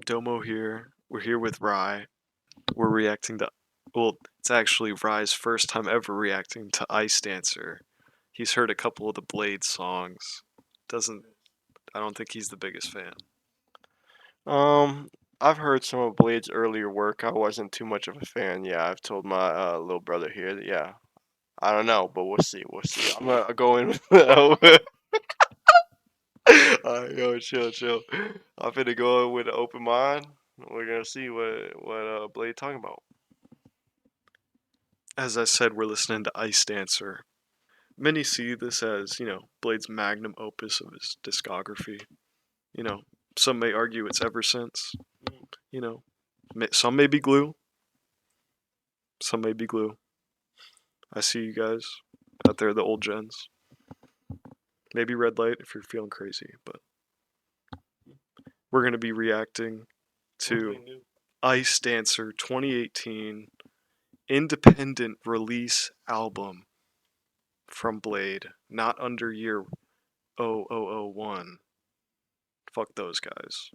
Domo here. We're here with Rye. We're reacting to, well, it's actually Rye's first time ever reacting to Icedancer. He's heard a couple of the Blade songs. Doesn't, I don't think he's the biggest fan. Um, I've heard some of Blade's earlier work. I wasn't too much of a fan. Yeah, I've told my little brother here. That, yeah, I don't know, but we'll see. We'll see. I'm gonna go in with. Alright, yo, chill. I'm finna go in with an open mind. We're gonna see what Blade talking about. As I said, we're listening to Icedancer. Many see this as, Blade's magnum opus of his discography. You know, some may argue it's ever since. You know, some may be glue. Some may be glue. I see you guys out there, the old gens. Maybe red light if you're feeling crazy, but we're going to be reacting to Icedancer 2018 independent release album from Blade, not under year 0001. Fuck those guys.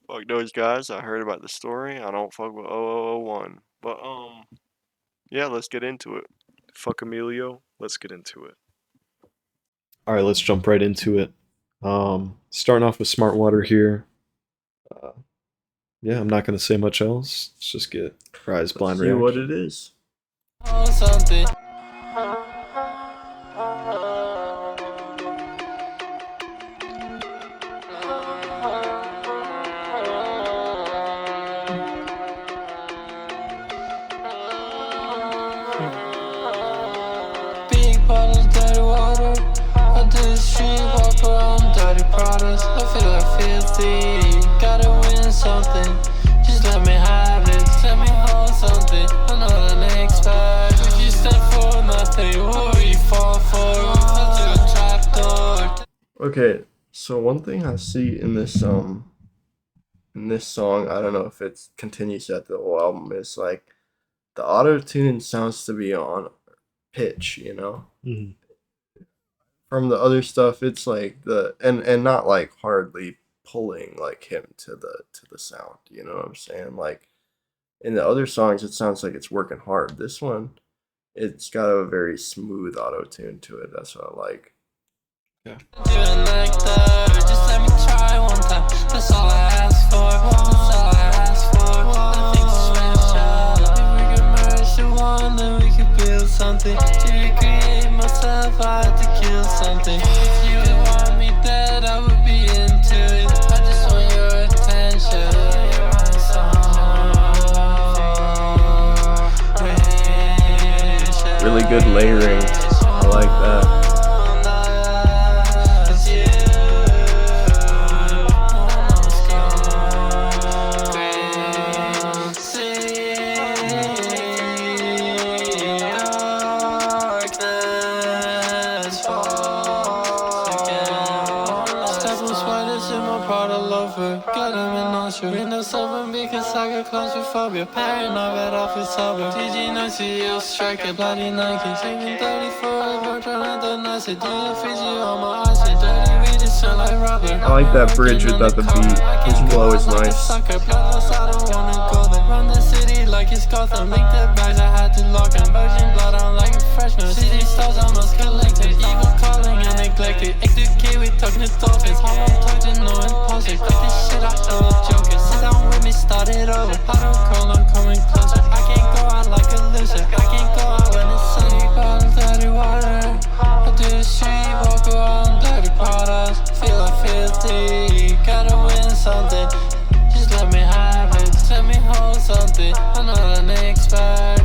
Fuck those guys. I heard about the story. I don't fuck with 0001. But yeah, let's get into it. Fuck Emilio. Let's get into it. All right, let's jump right into it. Starting off with Smart Water here. Uh, yeah, I'm not going to say much else. Let's just get Rise blind See what reaction. it is. Something. Big bottles, dirty water. I do the street, walk around, dirty products. I feel like filthy. Gotta win something. Just let me have it. Let me hold something. I'm not an expert. If you stand for nothing, what will you fall for? Fell to a trapdoor. Okay, so one thing I see in this song, I don't know if it continues throughout the whole album, is like the auto tune sounds to be on pitch, you know? Mhm. From the other stuff, it's like and not like hardly pulling like him to the sound, you know what I'm saying? Like in the other songs it sounds like it's working hard. This one, it's got a very smooth auto tune to it. That's what I like. Yeah. Doing like that, just let me try one time. That's all I ask for. That's all I ask for. Nothing special. If we could merge to one, then we could build something. To recreate myself, I had to kill something. If you would want me dead, I would be into it. I just want your attention. You're my song. Really good layering. I like that. Got him in nostril. Windows open because I got claustrophobia. Paranoid, but I feel sober. DG nice, you strike a bloody Nike. Taking 30 forever, trying to nice it. Do you freeze you on my eyes? Dirty weed, it sound like rubber. I like that bridge without the beat. His flow is nice. I don't wanna go there. Run the city like it's Gotham. Link the bags, I had to lock them. Virgin blood, I'm like a freshman. City stars, I must collect it. Evil calling and neglected. X2K, we talking to dolphins. How I'm talking, no impulsive. Like this shit, I know a joker. Sit down with me, start it over. I don't call, I'm coming closer. I can't go out like a loser. I can't go out when it's sunny. Bottle, dirty water. I do the street, walk around, dirty products. Feel like filthy. Gotta win something. Just let me have it. Let me hold something. I'm not an expert.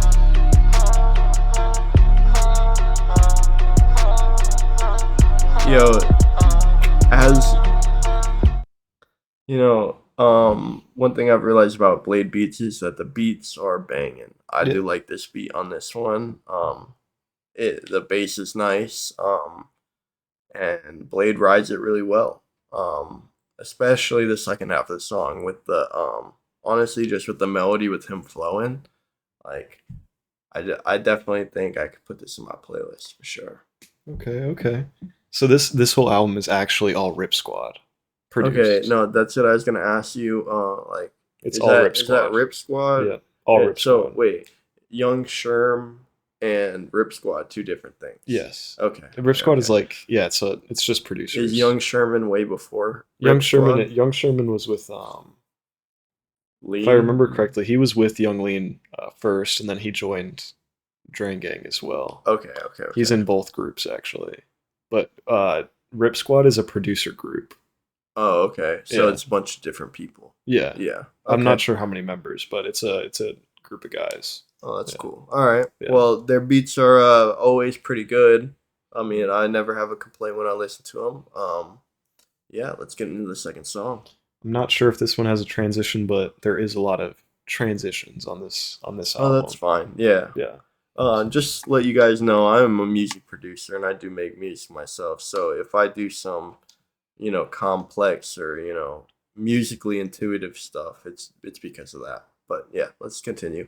Yo, as you know, one thing I've realized about Blade beats is that the beats are banging. I Yeah. do like this beat on this one. The bass is nice. And Blade rides it really well. Especially the second half of the song with the honestly just with the melody with him flowing. Like I definitely think I could put this in my playlist for sure. Okay. So this whole album is actually all Rip Squad. produced. Okay, no, that's what I was gonna ask you. Like, It's is all that Rip is that Squad. Rip Squad? Yeah, all And Rip so Squad. wait, Young Sherm and Rip Squad, two different things. Yes. Okay. The Rip Squad is okay. like, yeah, it's just producers. Is Young Sherman way before Young Rip Sherman? Squad? Young Sherman was with if I Lean? remember correctly, he was with Young Lean first, and then he joined Drain Gang as well. Okay. He's in both groups actually, but Rip Squad is a producer group. Oh, okay. So Yeah. it's a bunch of different people. Yeah, Yeah. I'm okay. not sure how many members, but it's a group of guys. Oh, that's Yeah. cool. All right. Yeah. Well, their beats are always pretty good. I mean, I never have a complaint when I listen to them. Yeah, let's get into the second song. I'm not sure if this one has a transition, but there is a lot of transitions on this Oh, album. that's fine. Yeah. Yeah. Just let you guys know, I'm a music producer and I do make music myself. So if I do some, complex or musically intuitive stuff, it's because of that. But yeah, let's continue.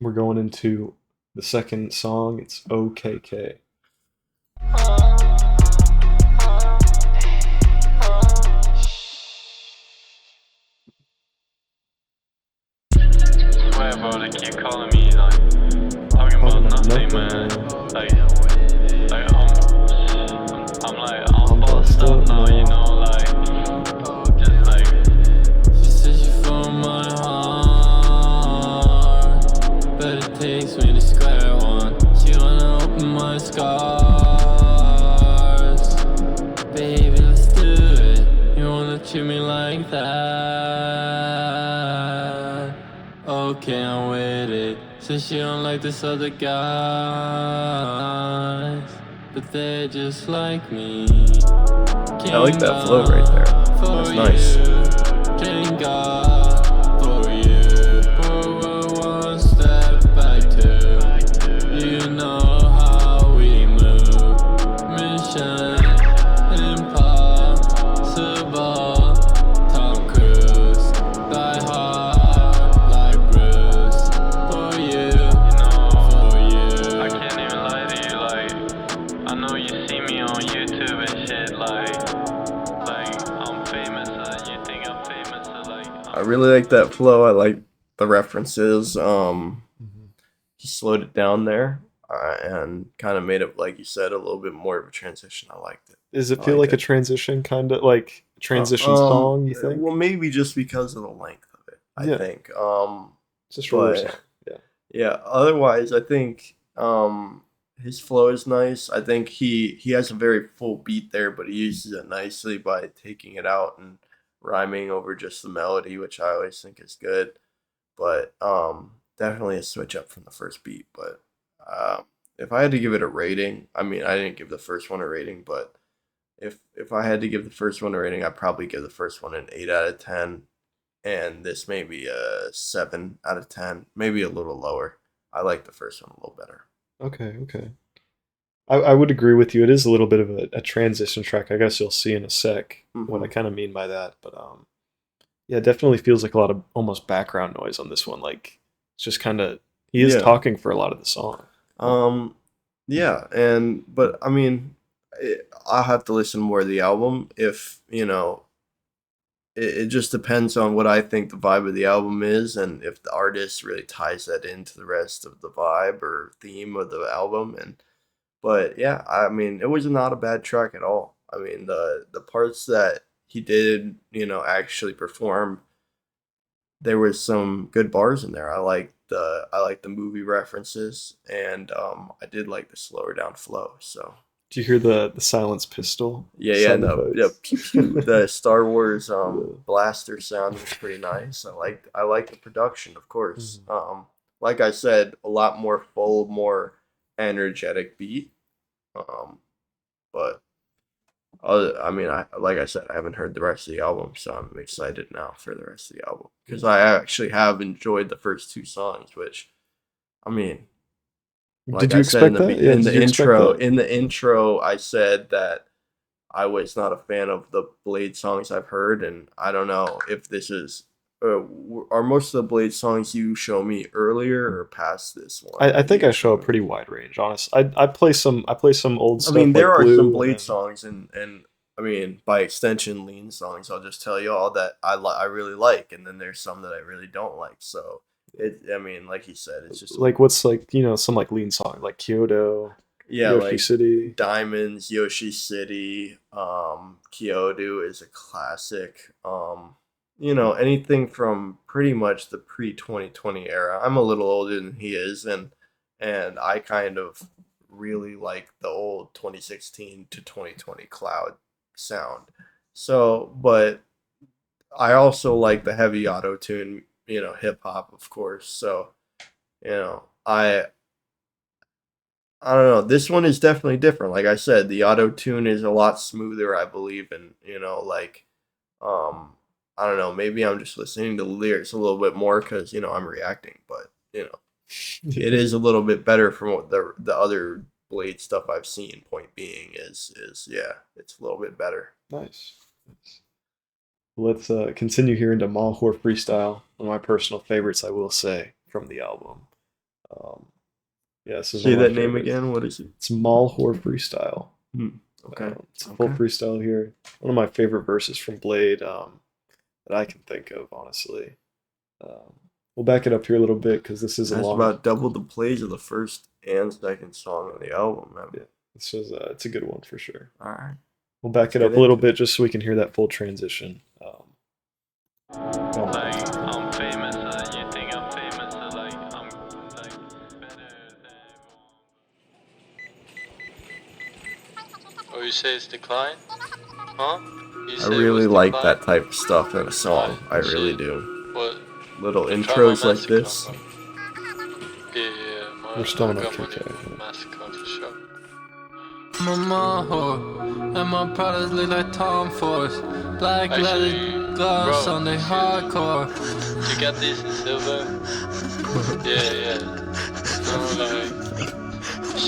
We're going into the second song. It's OKK. Swear, bro, they keep calling me, like, talking about nothing, man. Like I'm bossed up now, like, just like. She said she from my heart, but it takes me to square one. She wanna open my scars, baby, let's do it. You wanna treat me like that? Okay, I'm with it. Says she don't like this other guys, but they're just like me. I like that flow right there. That's nice. Thank God for you. Forward one step back two. You know how we move. Mission impossible. Tom Cruise. Die hard like Bruce. For you. For you. I can't even lie to you, like, I know you see me on YouTube and shit, like I'm famous, you think I'm famous, like I really like that flow. I like the references. Mm-hmm. He slowed it down there and kind of made it, like you said, a little bit more of a transition. I liked it. Does it I feel like like a it. transition kind of like transition song? You think? Well, maybe just because of the length of it. I Yeah. think. It's a shorter but- song. Yeah. Yeah. Otherwise, I think his flow is nice. I think he has a very full beat there, but he uses it nicely by taking it out and rhyming over just the melody, which I always think is good. But definitely a switch up from the first beat. But if I had to give it a rating, I mean, I didn't give the first one a rating, but if I had to give the first one a rating, I'd probably give the first one an 8 out of 10, and this maybe a 7 out of 10, maybe a little lower. I like the first one a little better. Okay. I would agree with you. It is a little bit of a transition track. I guess you'll see in a sec what I kind of mean by that. But yeah, it definitely feels like a lot of almost background noise on this one. Like it's just kind of he is Yeah. talking for a lot of the song. Yeah, but I mean, I'll have to listen more to the album if it just depends on what I think the vibe of the album is, and if the artist really ties that into the rest of the vibe or theme of the album. But yeah, I mean, it was not a bad track at all. I mean, the parts that he did, actually perform, there was some good bars in there. I liked the movie references, and I did like the slower down flow. So Do you hear the silence pistol? yeah, sound no, effects? yeah, pew, pew. The Star Wars blaster sound was pretty nice. I like the production, of course. Like I said, a lot more full, more energetic beat. But I mean, like I said, I haven't heard the rest of the album, so I'm excited now for the rest of the album because I actually have enjoyed the first two songs, which, I mean, like Did you I said expect that? Yeah, in did the you expect intro, that? I said that I was not a fan of the Blade songs I've heard, and I don't know if this is are most of the Blade songs you show me earlier or past this one. I think I show a pretty wide range, honest. I play some old I stuff. mean, there like are Blue some and Blade then- songs, and I mean, by extension, lean songs. I'll just tell you all that I really like, and then there's some that I really don't like. So I mean, like he said, it's just Like what's like some like lean song like Kyoto, yeah, Yoshi like City. Diamonds, Yoshi City, Kyoto is a classic. Anything from pretty much the pre 2020 era. I'm a little older than he is, and I kind of really like the old 2016 to 2020 cloud sound. So, but I also like the heavy auto tune, hip hop, of course. So, you know, I I don't know. This one is definitely different. Like I said, the auto tune is a lot smoother, I believe, and um, I don't know. Maybe I'm just listening to the lyrics a little bit more because I'm reacting, but it is a little bit better from what the other Blade stuff I've seen. Point being is yeah, it's a little bit better. Nice. Nice. Let's continue here into Malhor Freestyle, one of my personal favorites, I will say, from the album. Um, yeah, this is Say one of my that name favorites. again. What is it? It's Malhor Freestyle. Okay. It's a full Okay. freestyle here. One of my favorite verses from Blade that I can think of, honestly. Um, we'll back it up here a little bit because this is a That's long. about double the plays of the first and second song on the album. Man. Yeah, this is it's a good one for sure. All right. We'll back it Let's up get a little into it. bit just so we can hear that full transition. Like, I'm famous, you think I'm famous, like, I'm like better than everyone. Oh, you say it's decline? Huh? You I say it really was like decline? that type of stuff in a song. I really Shit. do. What? Little Try my intros like Mastercard, this. bro. Yeah, We're still I on got money okay. on Mastercard for sure. I'm a Maho, and my products look like Tom Ford. Black leather gloves on the hardcore. You got these in silver? Yeah. No, like,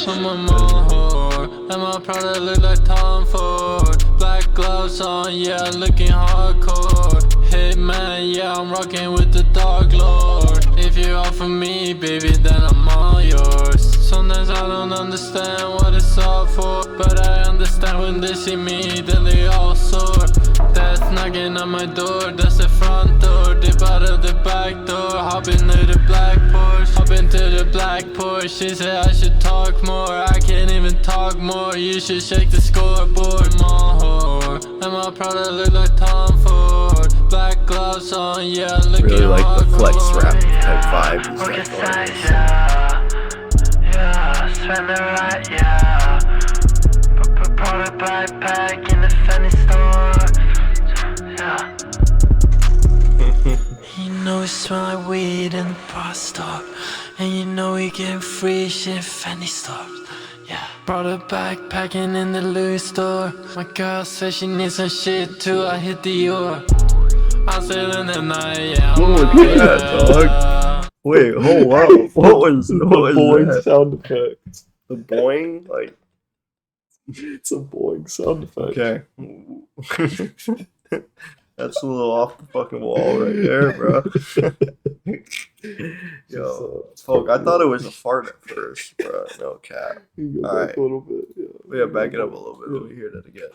I'm a Maho, and my product look like Tom Ford. Black gloves on, yeah, looking hardcore. Hitman, yeah, I'm rocking with the Dark Lord. If you offer me, baby, then I'm all yours. Sometimes I don't understand what it's all for, but I understand when they see me, then they all soar. That's knocking on my door, that's the front door. Dip out of the back door, hop into the black Porsche. Hop into the black Porsche, she said I should talk more. I can't even talk more, you should shake the scoreboard. My whore, and my product look like Tom Ford. Black gloves on, yeah, looking Really like the flex hardcore. rap type vibe. He's got going on. Yeah, spend the right, yeah. Brought a backpack in the Fendi store. Yeah. You know it smell like weed in the bar store. And you know we getting free shit Fendi stores. Yeah. Brought a backpacking in the Louis store. My girl said she needs some shit too. I hit the Dior. I'm still in the night, yeah. I'm What out, was that, yeah. dog? Wait, hold up. What was boing that? sound effect. The boing? Like, It's a boing sound effect. okay. That's a little off the fucking wall right there, bro. Yo, folk, I thought it was a fart at first, bro. No cap. You go All back right. a little bit. Yeah, back it up a little bit. Let me hear that again.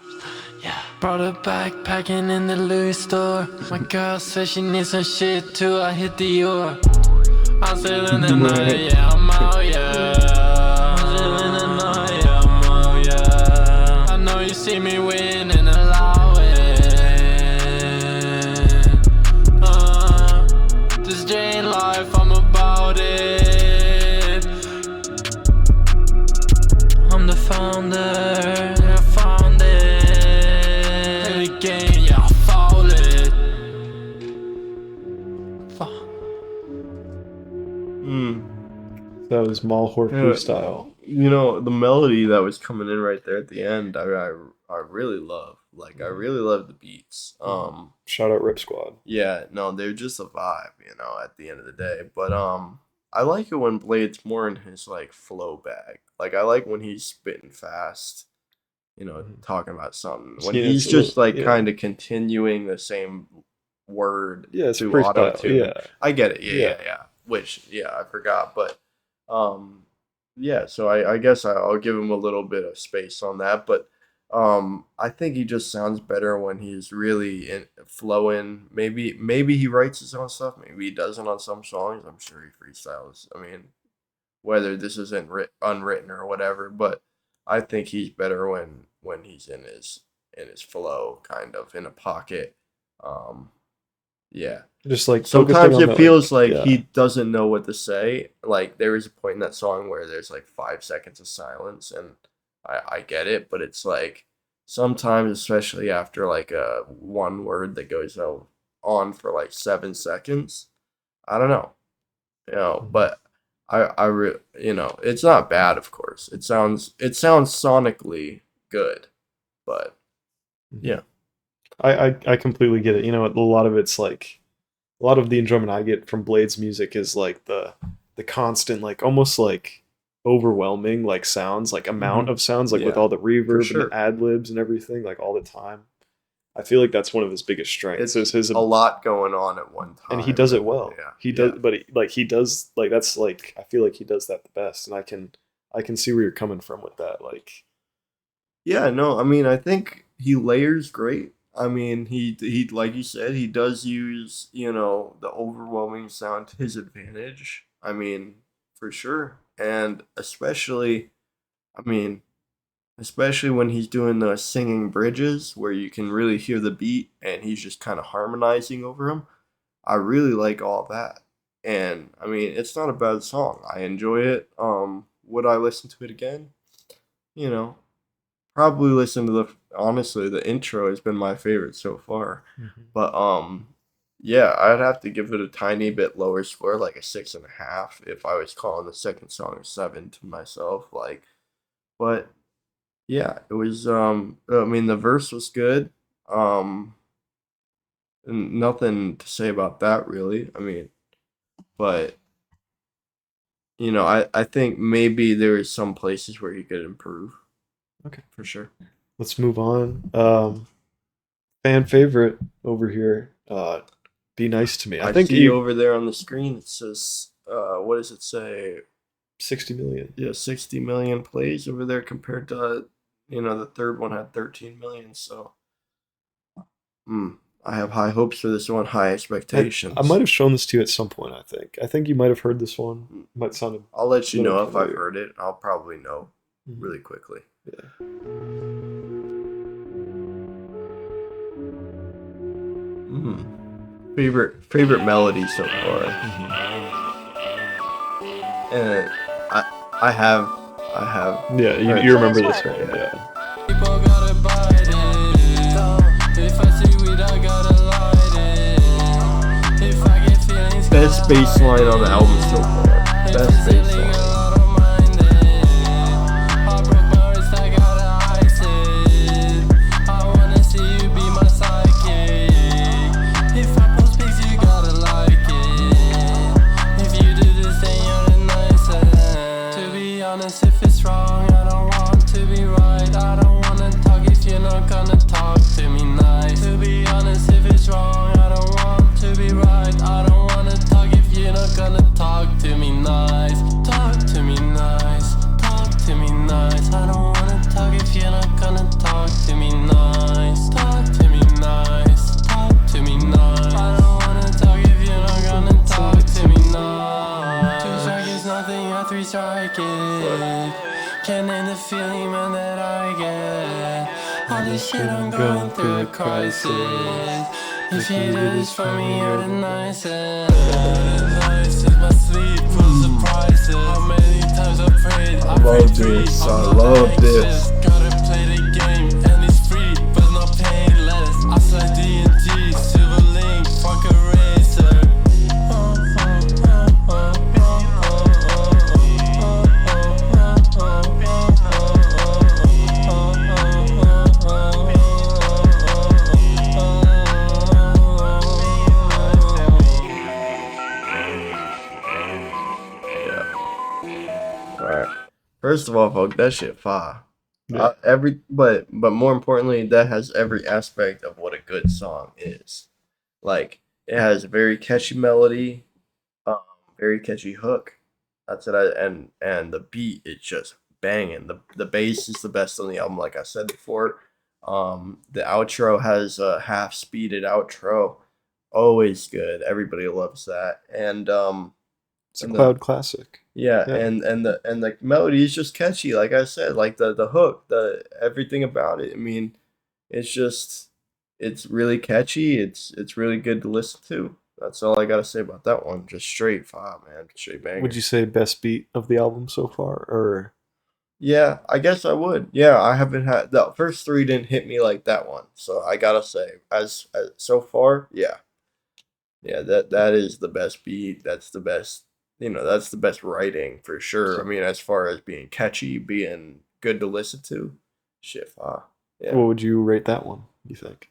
Yeah. Brought a backpacking in the Louis store. My girl said she needs some shit too. I hit the Dior. I'm still in the night, yeah, I'm out, yeah. I'm still in the night, yeah, I'm out, yeah. I know you see me win and allow it. This day in life, I'm about it. I'm the founder, I found it. Play the game, yeah, I foul it. That was Malhor Yeah. Freestyle. The melody that was coming in right there at the end, I really love. Like, I really love the beats. Shout out Rip Squad. Yeah, no, they're just a vibe, at the end of the day. But I like it when Blade's more in his like flow bag. Like, I like when he's spitting fast, talking about something. When Yeah, he's it's a just little- like yeah. kind of continuing the same word Yeah, it's to freestyle. auto-tune. Yeah. I get it. Yeah. Yeah. Which, I forgot, but yeah. So I guess I'll give him a little bit of space on that, but I think he just sounds better when he's really in flowing. Maybe he writes his own stuff. Maybe he doesn't on some songs. I'm sure he freestyles. I mean, whether this isn't unwritten or whatever, but I think he's better when he's in his flow, kind of in a pocket. Um, yeah. Just like Sometimes focusing on it that, feels like yeah. he doesn't know what to say. Like there is a point in that song where there's like 5 seconds of silence, and I get it, but it's like sometimes, especially after like a one word that goes on for like 7 seconds, I don't know, but it's not bad, of course. It sounds sonically good, but yeah. I completely get it. You know, a lot of it's like a lot of the enjoyment I get from Blade's music is like the constant, like almost like overwhelming like sounds, like amount of sounds, like with Yeah, all the reverb and sure. the ad libs and everything, like all the time. I feel like that's one of his biggest strengths. It's Is his a lot going on at one time, and he does it well. Yeah, He does, but he does like that's like I feel like he does that the best, and I can see where you're coming from with that. Like, yeah. No, I mean, I think he layers great. I mean, he like you said, he does use the overwhelming sound to his advantage. I mean, for sure, and especially, I mean, especially when he's doing the singing bridges where you can really hear the beat and he's just kind of harmonizing over them. I really like all that. And I mean, it's not a bad song. I enjoy it. Would I listen to it again? You know, probably listen to honestly, the intro has been my favorite so far. But yeah, I'd have to give it a tiny bit lower score, like a 6.5, if I was calling the second song a 7 to myself. Like, but yeah, it was. I mean, the verse was good. Um, and nothing to say about that really. I mean, but I think maybe there is some places where he could improve. Okay. For sure. let's move on. Fan favorite over here. Be nice to me. I think see over there on the screen it says, what does it say? 60 million. Yeah, 60 million plays over there compared to, the third one had 13 million. So, I have high hopes for this one, high expectations. I might have shown this to you at some point. I think you might have heard this one. Might sound. I'll let you little know if I've familiar. heard it. I'll probably know Mhm. really quickly. Yeah. Favorite melody so far. And I have Yeah, you remember this one. Yeah. People gotta bite it. If I see weed, I gotta light it. If I get feelings, best bass line on the album so far. Best bass line. I broke my wrist, I gotta ice it. I wanna see you be my psychic. If I post pics, you gotta like it. If you do this, then you're the nicest. To be honest, if it's wrong, I don't want to be right. I don't wanna talk if you're not gonna talk to me nice. To be honest, if it's wrong, I don't want to be right. I don't wanna talk if you're not gonna talk to me nice. Talk to me nice. Talk to me nice. I don't wanna talk if you're not gonna talk to me nice. Talk to me nice. Talk to me nice. I don't wanna talk if you're not gonna talk to me nice. 2 strike is nothing, a 3 strike it. Can't name the feeling, man, that I get. All this shit, I'm going through a crisis. If you do this for me, you're the nicest. Nice is my sleep, full surprises. How many times I prayed, I love this. I love this. Gotta play the game, and it's free, but not painless. I slide D&G, silver link, fuck a racer. Alright. First of all, folks, that shit fire. Yeah. But more importantly, that has every aspect of what a good song is. Like it has a very catchy melody, very catchy hook. That's it. And the beat is just banging. The bass is the best on the album, like I said before. The outro has a half speeded outro, always good. Everybody loves that, and It's a and cloud classic. yeah, Yeah. and the melody is just catchy. Like I said, like the hook, the everything about it. I mean, it's really catchy. It's really good to listen to. That's all I gotta say about that one. Just straight fire, man. Straight banger. Would you say best beat of the album so far, or Yeah, I guess I would. Yeah, I haven't had the first three didn't hit me like that one. So I gotta say, as so far, yeah, that is the best beat. That's the best. That's the best writing for sure. I mean, as far as being catchy, being good to listen to, shit, yeah. what would you rate that one? You think?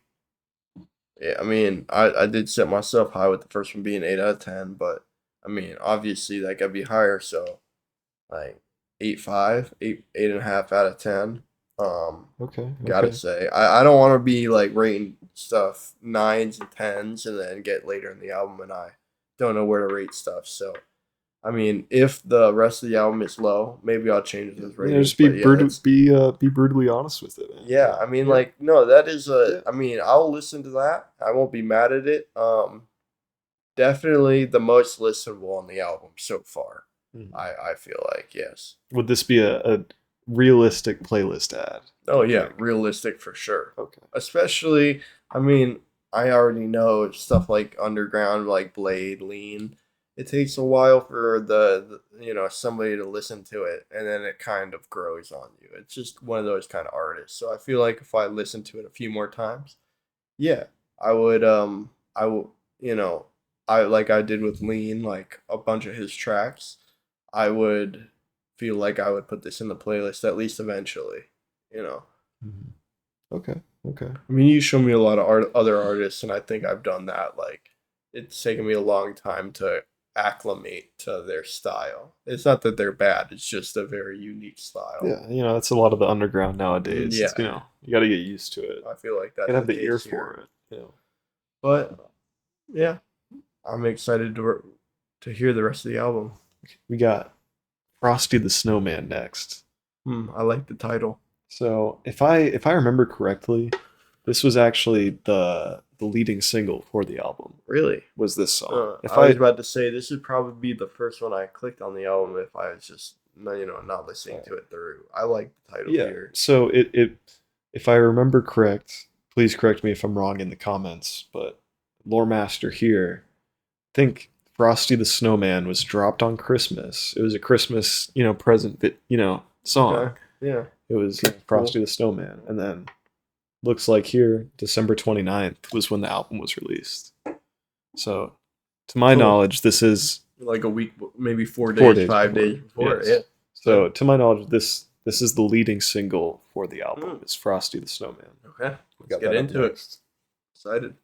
Yeah, I mean, I did set myself high with the first one being 8 out of 10, but I mean, obviously that could be higher. So, like 8.5, 8.5 out of 10. Okay. Gotta say, I don't want to be like rating stuff 9s and 10s and then get later in the album and I don't know where to rate stuff. So, I mean, if the rest of the album is low, maybe I'll change those Yeah, ratings. just be but yeah, be brutally honest with it, man. yeah, I mean, like, no, that is Yeah. I mean, I'll listen to that. I won't be mad at it. Definitely the most listenable on the album so far. Mhm. I feel like, yes. Would this be a realistic playlist ad? Oh yeah, realistic for sure. Okay. Especially, I mean, I already know stuff like Underground, like Blade, Lean. It takes a while for somebody to listen to it, and then it kind of grows on you. It's just one of those kind of artists. So I feel like if I listen to it a few more times, yeah, I would I like I did with Lean, like a bunch of his tracks, I would feel like I would put this in the playlist at least eventually. Mhm. Okay. I mean, you show me a lot of other artists, and I think I've done that. Like, it's taken me a long time to acclimate to their style. It's not that they're bad; it's just a very unique style. Yeah, that's a lot of the underground nowadays. Yeah. You got to get used to it. I feel like that's You gotta have the case ear here. for it. But yeah, I'm excited to hear the rest of the album. We got Frosty the Snowman next. I like the title. So if I remember correctly, this was actually the leading single for the album. Really? Was this song? If I was about to say this would probably be the first one I clicked on the album if I was just not listening to it through. I like the title here. So it if I remember correct, please correct me if I'm wrong in the comments, but Lore Master here, I think Frosty the Snowman was dropped on Christmas. It was a Christmas, present that, song. Okay. Yeah. It was Cool. Frosty the Snowman. And then looks like here, December 29th was when the album was released. So, to my Cool. knowledge, this is Like a week, maybe 4 4 days, days 5 before. days before. Yes. Yeah. So, to my knowledge, this is the leading single for the album. It's Frosty the Snowman. Okay. We Let's got get that up into it. next. Excited.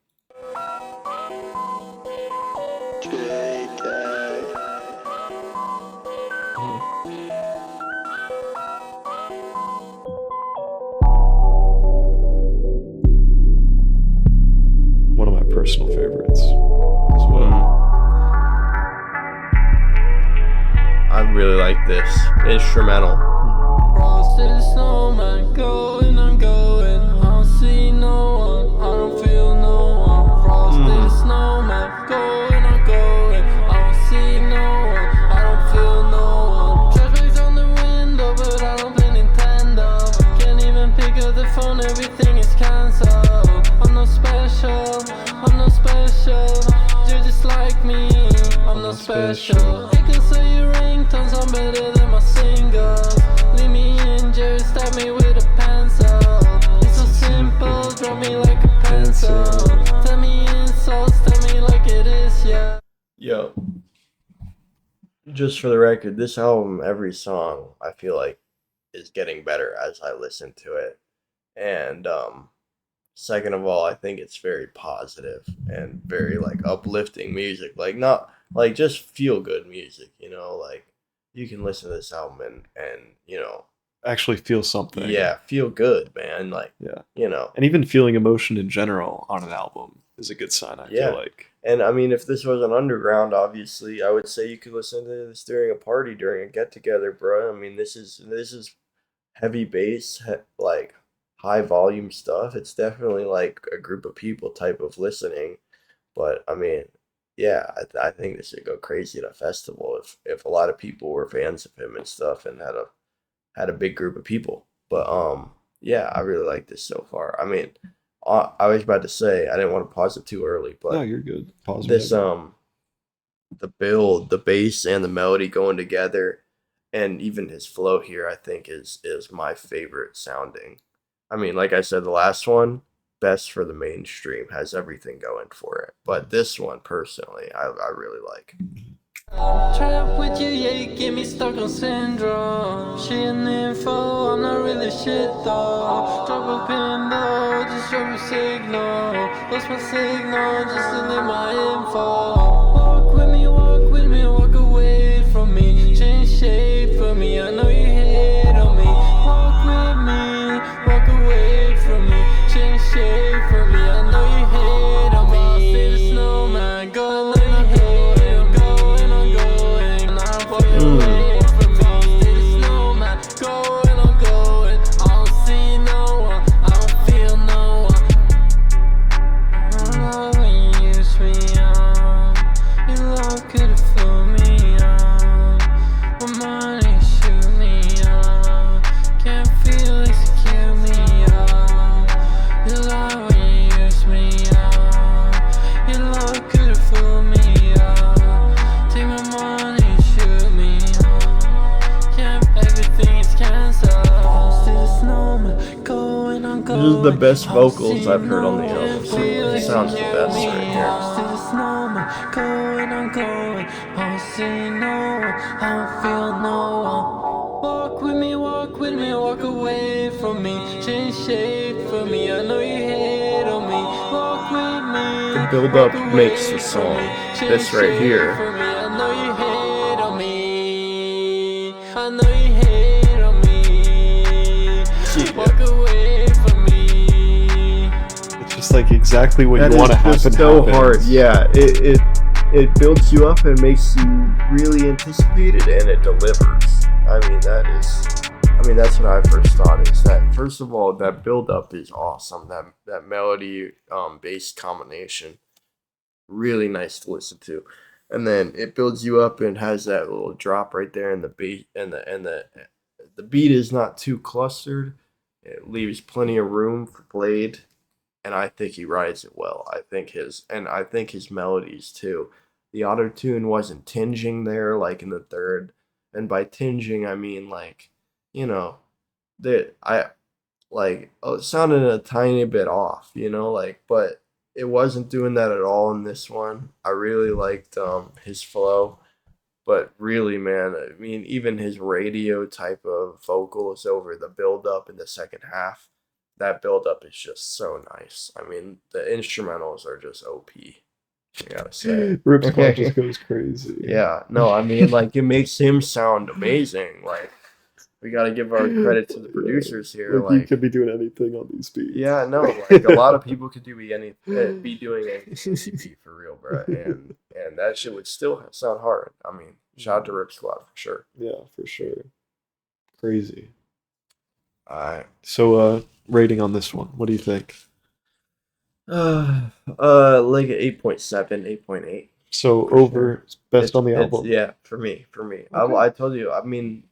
One of my personal favorites. As well. I really like this instrumental. Frosted snowman, going, I'm going. I don't see no one, I don't feel no one. Frosted snowman, going, I'm going. I don't see no one, I don't feel no one. Trash bags on the window, but I don't play Nintendo. Can't even pick up the phone, everything is cancelled. I'm no special, you're just like me. I'm no special. I can say your ringtones, I'm better than my singles. Leave me injured, stab me with a pencil. It's so simple, draw me like a pencil. Tell me insults, tell me like it is, yeah. Yo. Just for the record, this album, every song, I feel like is getting better as I listen to it. And second of all, I think it's very positive and very like uplifting music. Like not like just feel good music, like you can listen to this album and Actually feel something. yeah, feel good, man. Like Yeah. you know. And even feeling emotion in general on an album. is a good sign. I Yeah. feel like. And I mean, if this was an underground, obviously, I would say you could listen to this during a party, during a get together, bro. I mean, this is heavy bass, like high volume stuff. It's definitely like a group of people type of listening. But I mean, yeah, I think this would go crazy at a festival if a lot of people were fans of him and stuff and had a big group of people. But yeah, I really like this so far. I mean, I was about to say I didn't want to pause it too early, No, but you're good. Pause this whenever. the build, the bass and the melody going together, and even his flow here, I think is my favorite sounding. I mean, like I said, the last one, best for the mainstream, has everything going for it. But this one, personally, I really like. Trap with you, yeah, you get me stuck on syndrome. She an info, I'm not really shit though. Drop a pin low, just drop a signal. Lost my signal, just delete my info. Walk with me, walk away from me. Change shape for me, I know you hate on me. Walk with me, walk away from me. Change shape for me, I know you hate on me. Stay the snowman, go away. This is the best vocals I've heard on the album. So it sounds the best right here. Walk with me, walk away from me. Change shape for me, I know you hate on me. Walk with me. The build up makes the song. This right here. I know you hate on me. I know you hate on me. Walk away from me. It's just like exactly what That you want to is happen. just so happens. hard. Yeah, it builds you up and makes you really anticipated, and it delivers. I mean, that's what I first thought, is that, first of all, that build up is awesome. That melody bass combination, really nice to listen to. And then it builds you up and has that little drop right there, and the beat and the beat is not too clustered. It leaves plenty of room for Blade, and I think he rides it well. I think his melodies too. The auto tune wasn't tinging there like in the third, and by tinging I mean, like, you know, that it sounded a tiny bit off, like, but it wasn't doing that at all in this one. I really liked his flow, but really, man, I mean, even his radio type of vocals over the build up in the second half, that build up is just so nice. I mean, the instrumentals are just OP. I gotta say. Rip Squad just goes crazy. Yeah, no, I mean, like, it makes him sound amazing. Like, we gotta give our credit to the producers here. Like, you could be doing anything on these beats. Yeah, no, like, a lot of people could be doing anything CP for real, bro, and that shit would still sound hard. I mean, shout out to Rip Squad for sure. Yeah, for sure. Crazy. Alright. So, rating on this one. What do you think? Like 8.7, 8.8. So over best on the album. Yeah, for me. Okay. I told you. I mean,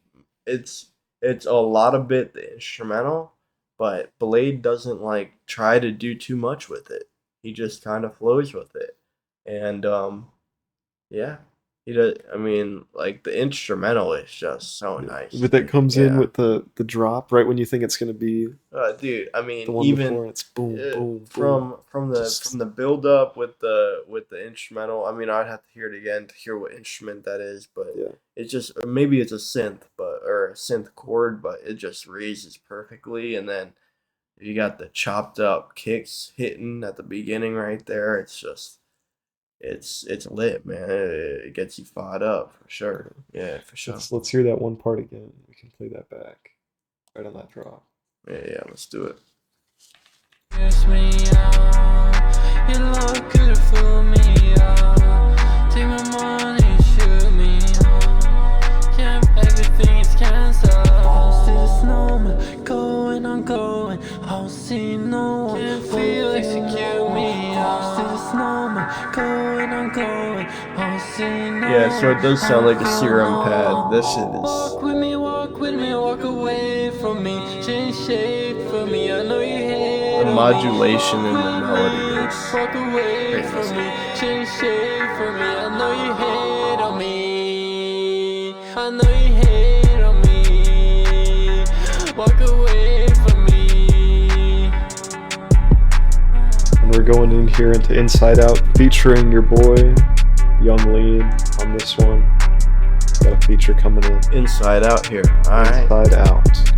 it's a lot of bit the instrumental, but Blade doesn't like try to do too much with it. He just kind of flows with it, and yeah, he does. I mean, like, the instrumental is just so nice. But that comes in Yeah. with the drop right when you think it's gonna be Dude. I mean, the one even before. It's boom, boom, from Just- the build up with the instrumental. I mean, I'd have to hear it again to hear what instrument that is, but Yeah. it's just, maybe it's a synth, or a synth chord, but it just raises perfectly, and then you got the chopped up kicks hitting at the beginning right there. It's just, it's lit, man. It gets you fired up for sure. Yeah, for sure. Let's hear that one part again. We can play that back right on that drop. Yeah, let's do it. Kiss me out. Your love could've fooled me, take my money, shoot me, yeah, everything is cancelled. House to the snowman, going on going, I don't see no one, can't feel execute me. House to the snowman, going on going, I don't see no one. Yeah, so it does sound like a serum pad. This Walk with me, walk away from me, change shape for me. I know you hate the on modulation me. in the melody is Walk away from crazy. me, change shape for me. I know you hate on me. I know you hate on me. Walk away from me. And we're going in here into Inside Out, featuring your boy, Young Lean, on this one. Got a feature coming in. Inside Out here. Alright. Inside Out.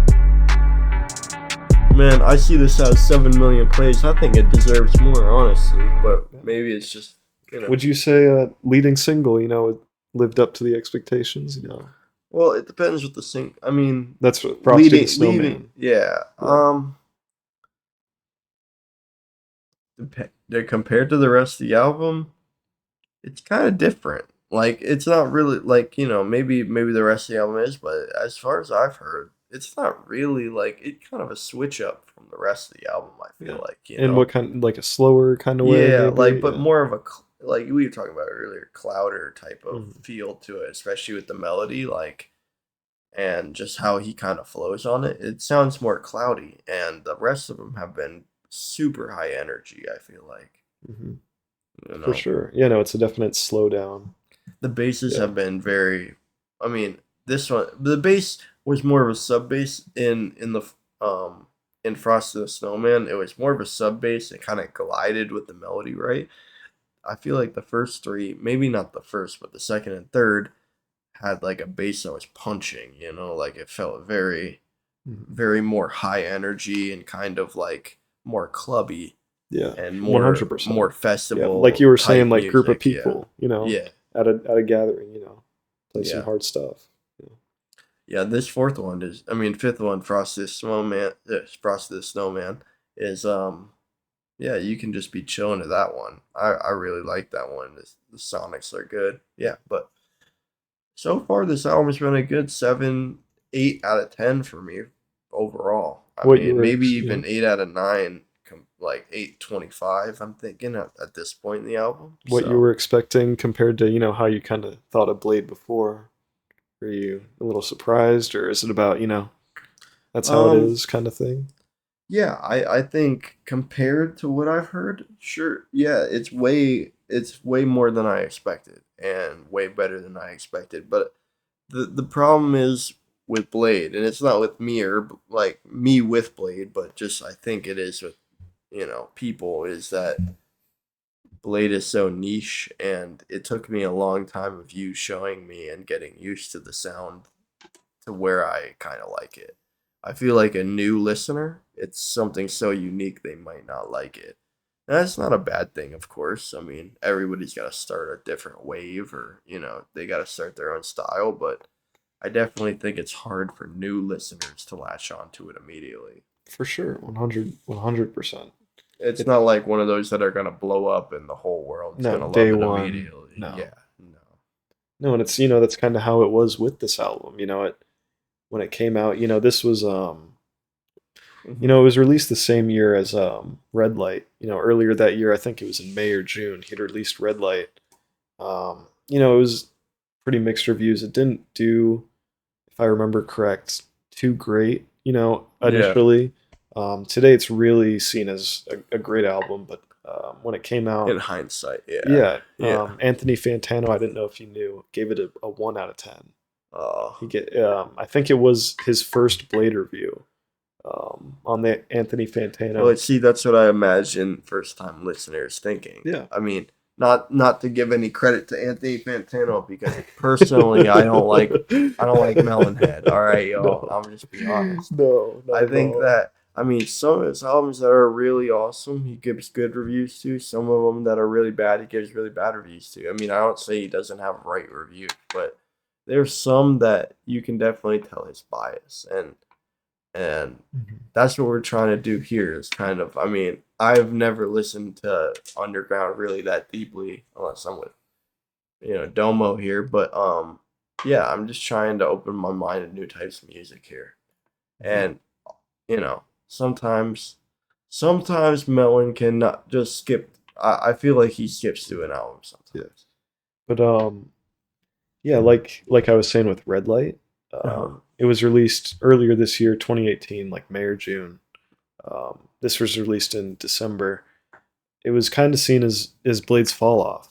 Man, I see this has 7 million plays. I think it deserves more, honestly. But maybe it's just, you know. Would you say leading single, it lived up to the expectations? Well, it depends with the sync. I mean, That's what Frosty the Snowman. yeah. Compared to the rest of the album, it's kind of different. Like, it's not really like, maybe the rest of the album is, but as far as I've heard, it's not really like it's kind of a switch up from the rest of the album. I feel like, In what kind, like a slower kind of way? yeah, maybe? like, but more of a like we were talking about earlier, clouder type of feel to it, especially with the melody, like, and just how he kind of flows on it. It sounds more cloudy, and the rest of them have been super high energy. I feel like, For sure. Yeah, no, it's a definite slowdown. The basses have been very. I mean, this one, the bass was more of a sub bass in Frost the Snowman. It was more of a sub bass. It kind of glided with the melody, right? I feel like the first three, maybe not the first, but the second and third had like a bass that was punching, like it felt very, very more high energy and kind of like more clubby. Yeah. And more 100%. More festival. Yeah, like you were saying, like music, group of people, Yeah. at a gathering, play some hard stuff. Yeah, this fifth one, Frosty the Snowman, is you can just be chilling to that one. I really like that one. The sonics are good. Yeah, but so far this album's been a good 7, 8 out of 10 for me overall. Maybe even 8 out of 9, like 8.25. I'm thinking at this point in the album. What you were expecting compared to how you kind of thought of Blade before. Were you a little surprised, or is it about, that's how it is kind of thing? Yeah, I think compared to what I've heard, sure, yeah, it's way more than I expected and way better than I expected. But the problem is with Blade, and it's not with me or like me with Blade, but just I think it is with people, is that Blade is so niche, and it took me a long time of you showing me and getting used to the sound to where I kind of like it. I feel like a new listener, it's something so unique they might not like it. And that's not a bad thing, of course. I mean, everybody's got to start a different wave, or, they got to start their own style, but I definitely think it's hard for new listeners to latch onto it immediately. For sure, 100%. It's not like one of those that are going to blow up and the whole world's going to love it immediately. No. Yeah, no, and it's that's kind of how it was with this album. When it came out, this was it was released the same year as Red Light. Earlier that year, I think it was in May or June, he'd released Red Light. It was pretty mixed reviews. It didn't do, if I remember correct, too great. Initially. Today it's really seen as a great album, but when it came out, in hindsight, yeah. Anthony Fantano, I didn't know if you knew, gave it a 1 out of 10. I think it was his first Blade review on the Anthony Fantano. Well, see, that's what I imagine first-time listeners thinking. Yeah, I mean, not to give any credit to Anthony Fantano, because personally I don't like Melonhead. All right, y'all. No. I'm just being honest. No, I think that. Some of his albums that are really awesome, he gives good reviews to. Some of them that are really bad, he gives really bad reviews to. I don't say he doesn't have right reviews, but there's some that you can definitely tell his bias. And And that's what we're trying to do here is kind of, I mean, I've never listened to underground really that deeply unless I'm with, Domo here, but yeah, I'm just trying to open my mind to new types of music here. And sometimes Melon can not just skip. I feel like he skips through an album sometimes. But yeah, like I was saying with Red Light, it was released earlier this year, 2018, like May or June. This was released in December. It was kind of seen as Blade's fall off.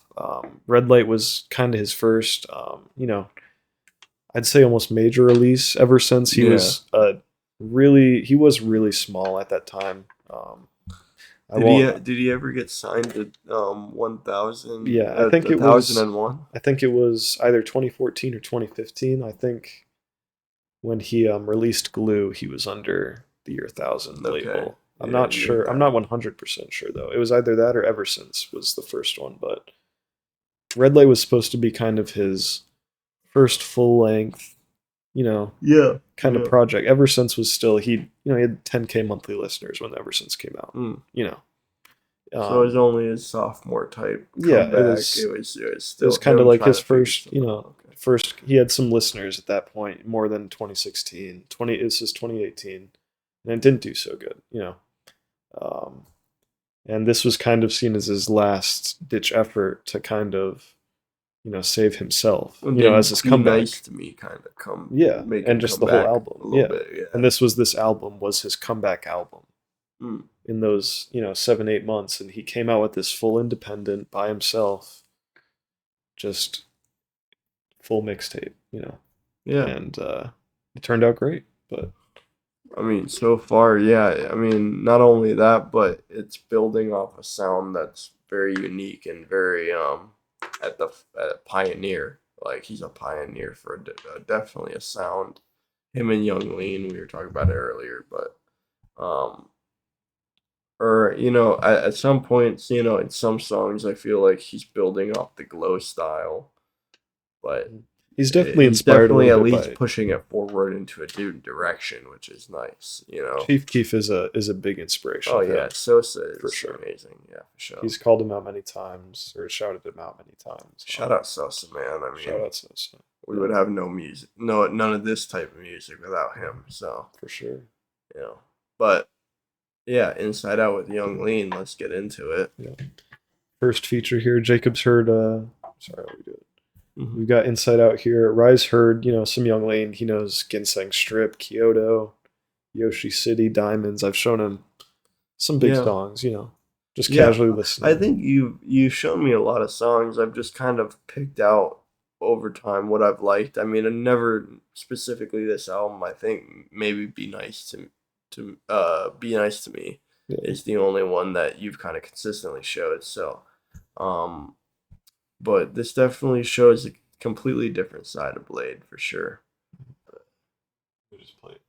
Red Light was kind of his first, I'd say almost major release ever since he was really small at that time. Did he ever get signed to 1000? Yeah, I think it was 1001. I think it was either 2014 or 2015. I think when he released Glue, he was under the Year 1000 label. I'm not sure. I'm not 100% sure though. It was either that or Ever Since was the first one, but Red Light was supposed to be kind of his first full length, kind of project. Ever Since was still he had 10K monthly listeners when Ever Since came out. So it was only his sophomore type. Yeah, it was kind of like his first. First he had some listeners at that point, more than 2016. This is 2018, and it didn't do so good. And this was kind of seen as his last ditch effort to kind of save himself, as his comeback. Nice to me, kind of come. Yeah, and just the whole album. Bit. And this album was his comeback album in those 7-8 months, and he came out with this full independent by himself, just full mixtape. And it turned out great. But I mean, so far, yeah. I mean, not only that, but it's building off a sound that's very unique and very at a pioneer. Like he's a pioneer for definitely a sound. Him and Young Lean, we were talking about it earlier, but at some points, in some songs, I feel like he's building off the Glow style, but he's definitely inspired. Definitely at least pushing it forward into a new direction, which is nice. Chief Keef is a big inspiration. Oh yeah, Sosa is for sure amazing. Yeah, for sure. He's called him out many times, or shouted him out many times. Shout out Sosa, man. I mean, shout out Sosa. We would have no music, none of this type of music without him. So for sure, But yeah, Inside Out with Young Lean. Let's get into it. Yeah. First feature here. Jacob's heard. Sorry, how we do it. We've got Inside Out here. Rise heard, some Young Lane. He knows Ginseng Strip, Kyoto, Yoshi City, Diamonds. I've shown him some big songs, just casually listening. I think you've shown me a lot of songs. I've just kind of picked out over time what I've liked. I mean, I never specifically this album. I think maybe Be Nice to Me is the only one that you've kind of consistently showed. So, but this definitely shows a completely different side of Blade for sure. We just played.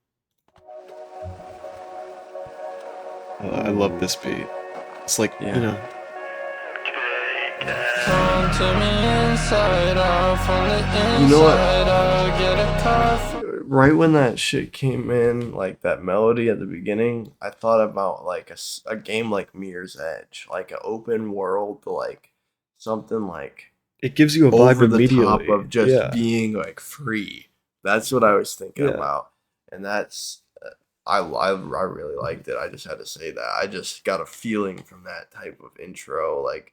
I love this beat. It's like Come to me inside out, from the inside out, get a car. Right when that shit came in, like that melody at the beginning, I thought about like a game like Mirror's Edge, like an open world, like something like it gives you a vibe over the immediately. top of just being like free. That's what I was thinking about, and that's I really liked it. I just had to say that. I just got a feeling from that type of intro, like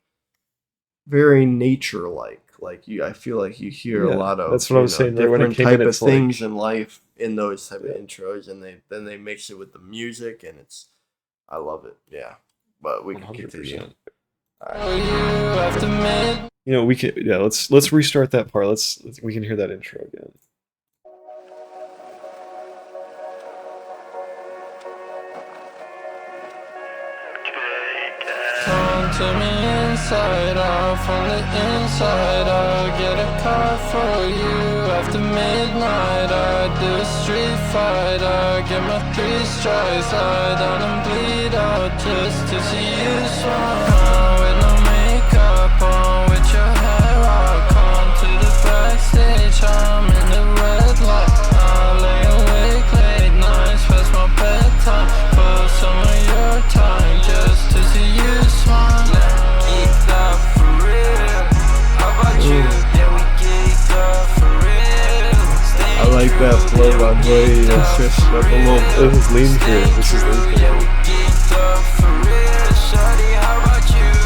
very nature like. Like I feel like you hear a lot of that's what I was saying. Different type of things in life in those type of intros, and then they mix it with the music, and I love it. Yeah, but we can continue. We can let's restart that part. We can hear that intro again. Come to me inside out, from the inside out, get a car for you after midnight. I do a street fight, I get my 3 strikes, lie down and bleed out just to see you smile. With no makeup on, with your hair out, come to the backstage, I'm in the red light. I lay awake late nights, past my that flow by Bladee and switch it up a little bit. This is lean here. This is lean here.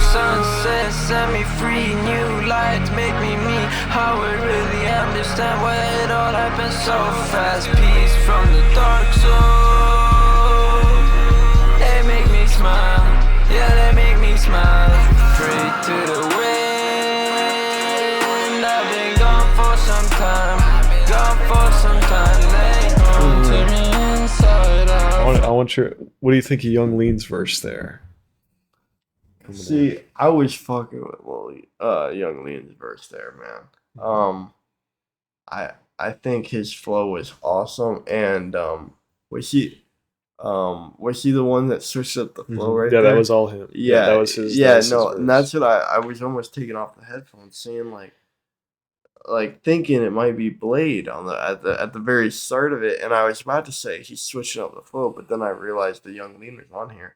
Sunset set me free, new lights make me me. How I really understand why it all happened so fast. Peace from the dark soul. They make me smile, yeah, they make me smile. Pray to the wind. I've been gone for some time, They home to me inside out. I want your. What do you think of Young Lean's verse there? See, I was fucking with Young Lean's verse there, man. I think his flow was awesome, and was he the one that switched up the flow right Yeah, there? that was all him. Yeah, that was his. Yeah, that was no, his and verse. that's what I was almost taking off the headphones, saying like thinking it might be Blade on at the very start of it, and I was about to say he's switching up the flow, but then I realized the Young Lean was on here.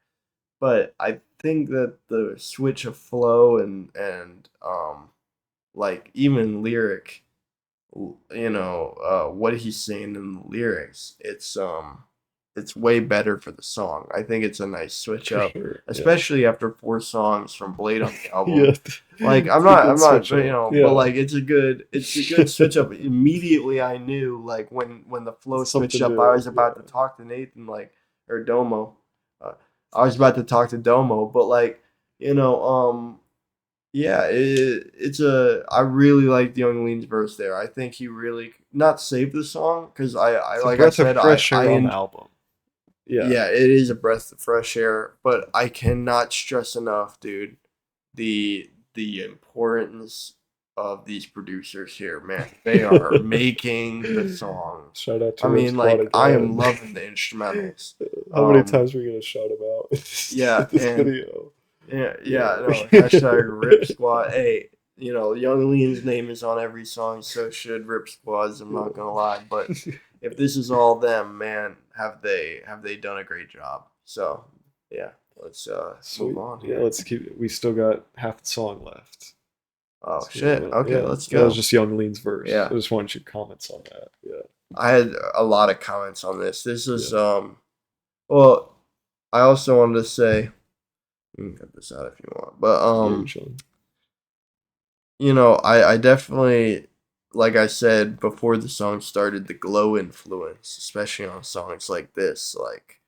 But I think that the switch of flow and like even lyric, what he's saying in the lyrics, it's way better for the song. I think it's a nice switch For up, sure, especially after 4 songs from Blade on the album. Yeah. Like I'm It's a not, good switch up. Yeah. but like it's a good switch up. Immediately I knew like when the flow Something switched up, new, I was about yeah. to talk to Nathan or Domo. I was about to talk to Domo, but like yeah, I really liked Young Lean's verse there. I think he really not saved the song because I It's a like I breath said of fresh air on en- the album. Yeah. yeah, it is a breath of fresh air, but I cannot stress enough, dude, the importance of these producers here, man. They are making the song. Shout out to I Rip mean, Squad like again. I am loving the instrumentals. How many Um, times are we gonna shout about Yeah, this and- video? Yeah, Yeah. no, hashtag Rip Squad. Hey, Young Lean's name is on every song, so should Rip Squad's. I'm not gonna lie, but if this is all them, man, have they done a great job? So yeah, let's Sweet. move on. Yeah, Here. let's keep. We still got half the song left. Oh So, shit. Okay, let's That go. was just Young Lean's verse. Yeah. I just wanted your comments on that. Yeah. I had a lot of comments on this. This is well, I also wanted to say, you can cut this out if you want, but I definitely, like I said before the song started, the glow influence, especially on songs like this, like,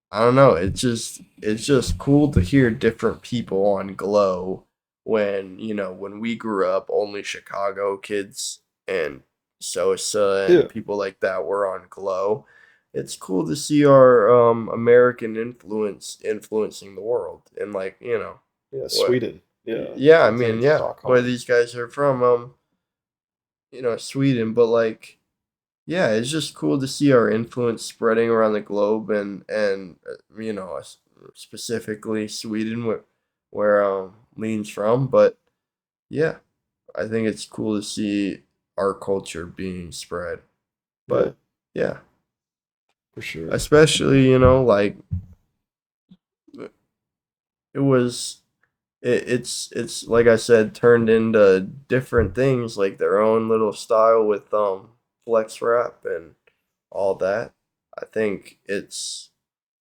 I don't know, it's just cool to hear different people on Glow when we grew up, only Chicago kids and Sosa and people like that were on Glow. It's cool to see our American influencing the world and Sweden. Yeah. yeah, I mean, yeah, Stockholm. where these guys are from, Sweden, but like, yeah, it's just cool to see our influence spreading around the globe and specifically Sweden, where Lean's from. But yeah, I think it's cool to see our culture being spread. But yeah, For sure. especially like it's like I said, turned into different things, like their own little style with flex rap and all that. I think it's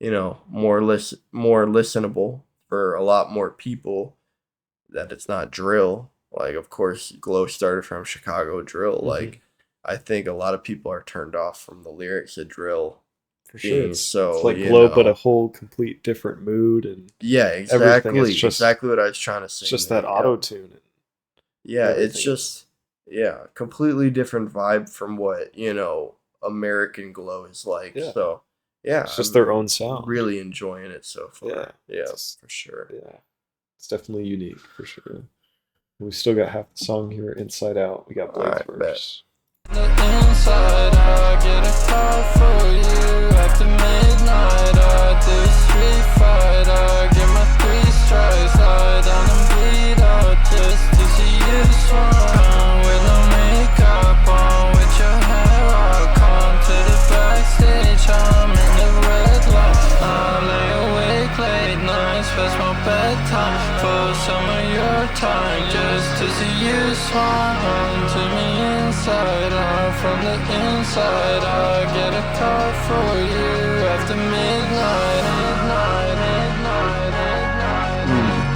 more listenable for a lot more people, that it's not drill. Like, of course, Glow started from Chicago drill. Like, I think a lot of people are turned off from the lyrics of drill. For sure. It's So like Glow, but a whole complete different mood and yeah, everything. exactly, It's just- exactly what I was trying to say. it's just man. that auto tune. Yeah, it's everything. just completely different vibe from what American Glow is like. Yeah. So yeah, It's just I'm their own sound. really enjoying it so far. Yeah, Yeah, it's- for sure. Yeah. It's definitely unique for sure. We still got half the song here, Inside Out. We got Blade's Alright, bet. verse. The inside out, get a call for you after midnight. I do street fight, I get my 3 strikes, lie down and bleed out just to see you smile. With no makeup on, with your hair all calm to the backstage. I'm in the red light. I lay awake late nights, past my bedtime for some of your time just to see you smile to me inside. inside, from the inside. I'll get a car for you after midnight.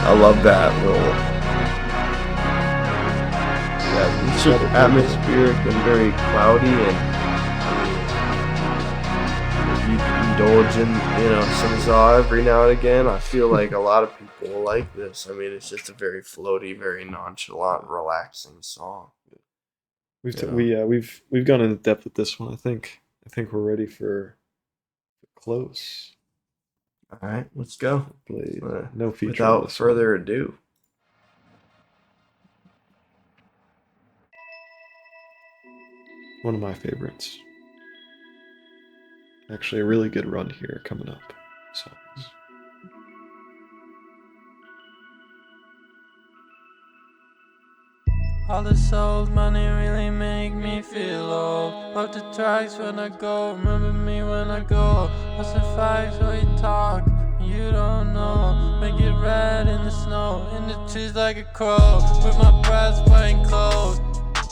I love that little. Yeah, it's just atmospheric and very cloudy, and you indulge in, some Zaw every now and again. I feel like a lot of people like this. I mean, it's just a very floaty, very nonchalant, relaxing song. We've gone into depth with this one. I think we're ready for close. All right, let's go. Blade. No feature. Without further ado. One of my favorites. Actually, a really good run here coming up. Songs. All this old money really make me feel old. Love the tracks when I go, remember me when I go. What's the facts while you talk? You don't know. Make it red in the snow, in the trees like a crow. With my breath wearing clothes.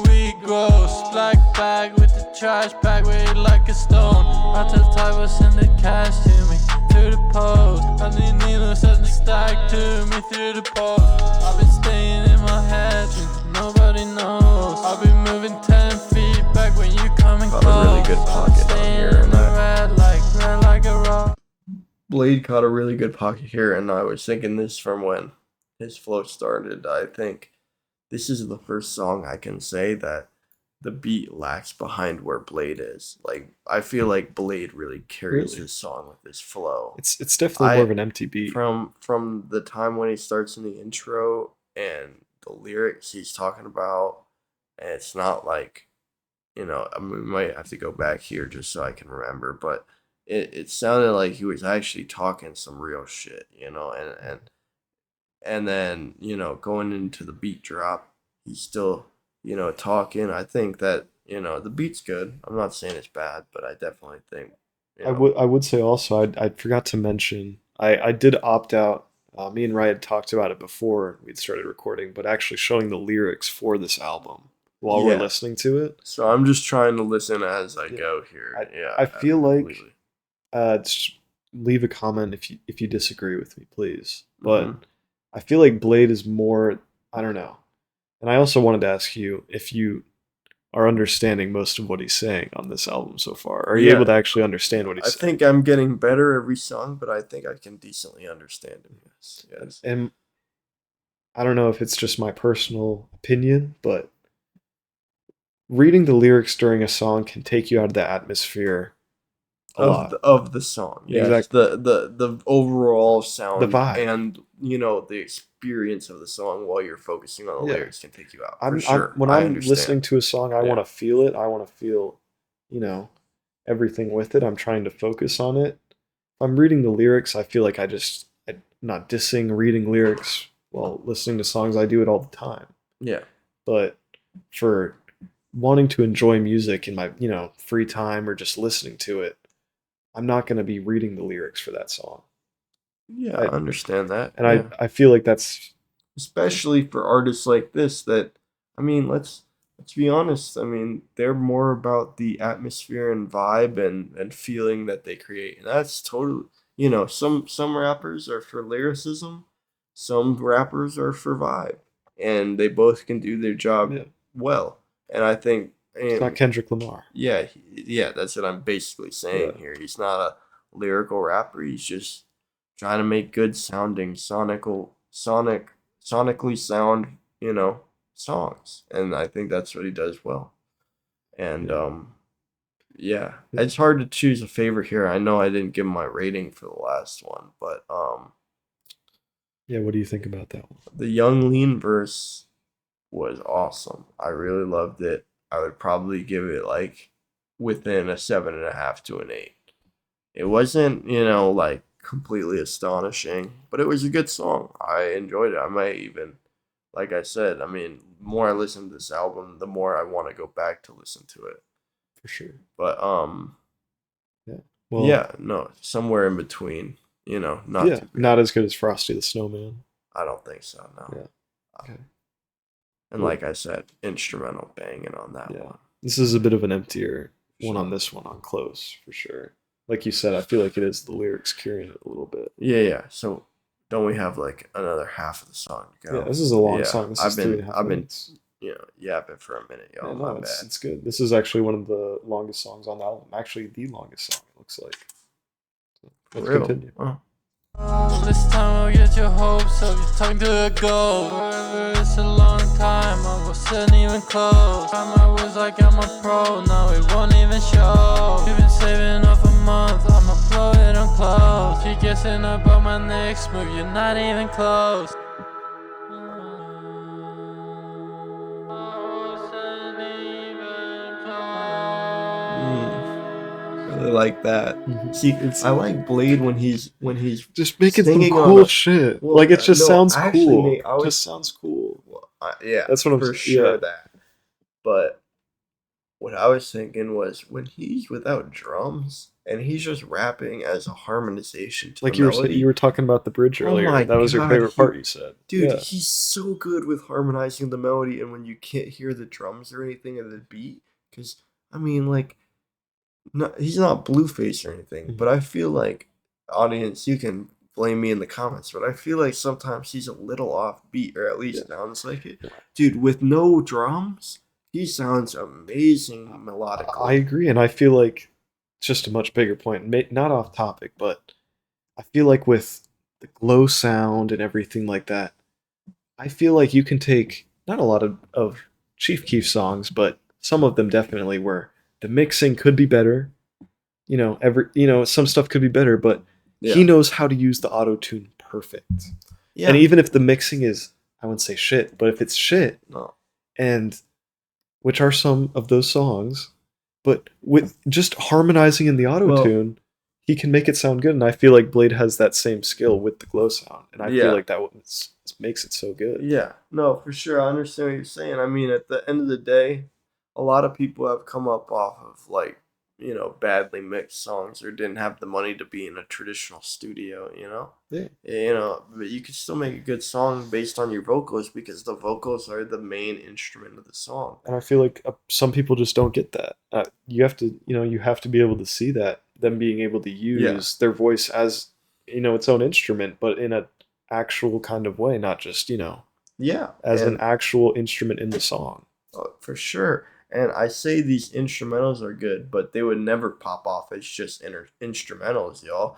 We gross, black bag with the trash bag, weighed like a stone. I tell Ty will send the cash to me through the post. I need needles send the stack to me through the post. I've been staying in my head, nobody knows. I've been moving 10 feet back when you coming close. Got a really good pocket on here, and red like a rock. Blade caught a really good pocket here, and I was thinking this from when his flow started. I think this is the first song I can say that the beat lacks behind where Blade is. Like, I feel like Blade really carries this song with his flow. It's definitely more of an empty beat. From the time when he starts in the intro and the lyrics he's talking about, and it's not like, I mean, we might have to go back here just so I can remember, but it sounded like he was actually talking some real shit, and then, going into the beat drop, he's still, talking. I think that, the beat's good. I'm not saying it's bad, but I definitely think, I would say also, I forgot to mention, I did opt out. Me and Ryan talked about it before we'd started recording, but actually showing the lyrics for this album while we're listening to it. So I'm just trying to listen as I go here. I feel like, just leave a comment if you disagree with me, please. But I feel like Blade is more, I don't know. And I also wanted to ask you if you are understanding most of what he's saying on this album so far. Are you able to actually understand what he's saying? I think I'm getting better every song, but I think I can decently understand him. Yes. And I don't know if it's just my personal opinion, but reading the lyrics during a song can take you out of the atmosphere of the song. Yeah, exactly. The overall sound, the vibe, and the experience of the song while you're focusing on the lyrics can take you out. When I'm listening to a song, I want to feel it. I want to feel, everything with it. I'm trying to focus on it. If I'm reading the lyrics, I feel like I'm not dissing reading lyrics while listening to songs. I do it all the time. Yeah. But for wanting to enjoy music in my, free time or just listening to it, I'm not going to be reading the lyrics for that song. Yeah, I understand that. And I feel like that's... Especially for artists like this that, I mean, let's be honest. I mean, they're more about the atmosphere and vibe and feeling that they create. And that's totally, some rappers are for lyricism. Some rappers are for vibe. And they both can do their job well. And I think... It's not Kendrick Lamar. Yeah, that's what I'm basically saying here. He's not a lyrical rapper. He's just trying to make good sounding, sonically sound, songs. And I think that's what he does well. And it's hard to choose a favorite here. I know I didn't give my rating for the last one, but what do you think about that one? The Young Lean verse was awesome. I really loved it. I would probably give it like within a 7.5 to an 8. It wasn't, completely astonishing, but it was a good song. I enjoyed it. I might even, like I said, I mean, the more I listen to this album, the more I want to go back to listen to it. For sure. But somewhere in between, not as good as Frosty the Snowman. I don't think so. No. Yeah. Okay. And like I said, instrumental banging on that one. This is a bit of an emptier one on this one on Close, for sure. Like you said, I feel like it is the lyrics carrying it a little bit. Yeah. So don't we have like another half of the song to go? Yeah, this is a long song. This is 3.5 I've been minutes. yapping for a minute, y'all. Yeah, My no, bad. it's good. This is actually one of the longest songs on the album. Actually, the longest song, it looks like. So, let's Real? continue. This time I'll get your hopes up, you're talking to a ghost. Forever, it's a long time, I wasn't even close. I was like I'm a pro, now it won't even show. You've been saving up a month, I'ma blow it on close. She guessing about my next move, you're not even close. Really like that. See, I like Blade when he's just making some singing on cool a- shit. Well, Like it just no, sounds actually, cool. Nate, I It was- just sounds cool. well, yeah, That's what I'm for s- sure yeah. that. But what I was thinking was when he's without drums and he's just rapping as a harmonization to Like the you were melody. you were talking about the bridge Oh earlier. my That was your God, favorite part. You said, Dude, Yeah. he's so good with harmonizing the melody and when you can't hear the drums or anything of the beat. Because, I mean, like, no, he's not Blueface or anything, but I feel like, audience, you can blame me in the comments, but I feel like sometimes he's a little off beat, or at least sounds like it. Dude, with no drums, he sounds amazing melodically. I agree, and I feel like it's just a much bigger point. Not off topic, but I feel like with the glow sound and everything like that, I feel like you can take not a lot of Chief Keef songs, but some of them definitely where the mixing could be better. Some stuff could be better, but he knows how to use the auto tune perfect. Yeah. And even if the mixing is, I wouldn't say shit, but if it's shit, No. and which are some of those songs, but with just harmonizing in the auto tune, he can make it sound good. And I feel like Blade has that same skill with the glow sound, and I feel like that makes it so good. Yeah, no, for sure. I understand what you're saying. I mean, at the end of the day, a lot of people have come up off of like, badly mixed songs or didn't have the money to be in a traditional studio, Yeah. but you can still make a good song based on your vocals because the vocals are the main instrument of the song. And I feel like some people just don't get that. You have to be able to see that, them being able to use their voice as, its own instrument, but in an actual kind of way, not just, as an actual instrument in the song. For sure. And I say these instrumentals are good, but they would never pop off as just instrumentals, y'all.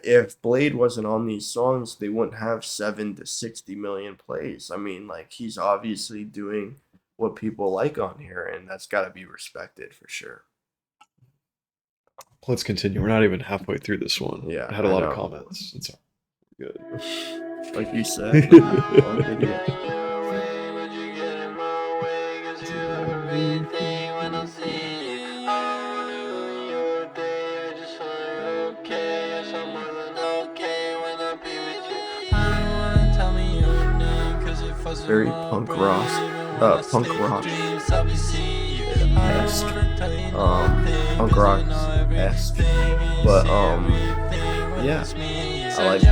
If Blade wasn't on these songs, they wouldn't have 7 to 60 million plays. I mean, like, he's obviously doing what people like on here, and that's got to be respected for sure. Let's continue. We're not even halfway through this one. Yeah, I had a lot I of know. comments. It's all good. Like you said. on video. Very punk rock. Punk rock-esque. But yeah, I like the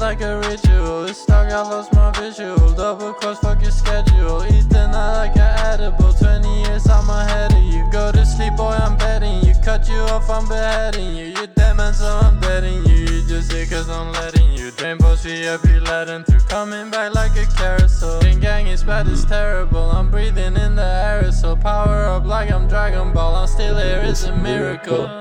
like a ritual. It's stuck, I lost my visual. Double cross, fuck your schedule. Eat the night like an edible. 20 years, I'm ahead of you. Go to sleep, boy, I'm betting you. Cut you off, I'm beheading you. You're dead man, so I'm betting you. You just here cause I'm letting you. Drain post VIP letting through. Coming back like a carousel. Gang is bad, it's terrible. I'm breathing in the aerosol. Power up like I'm Dragon Ball. I'm still here, it's a miracle. I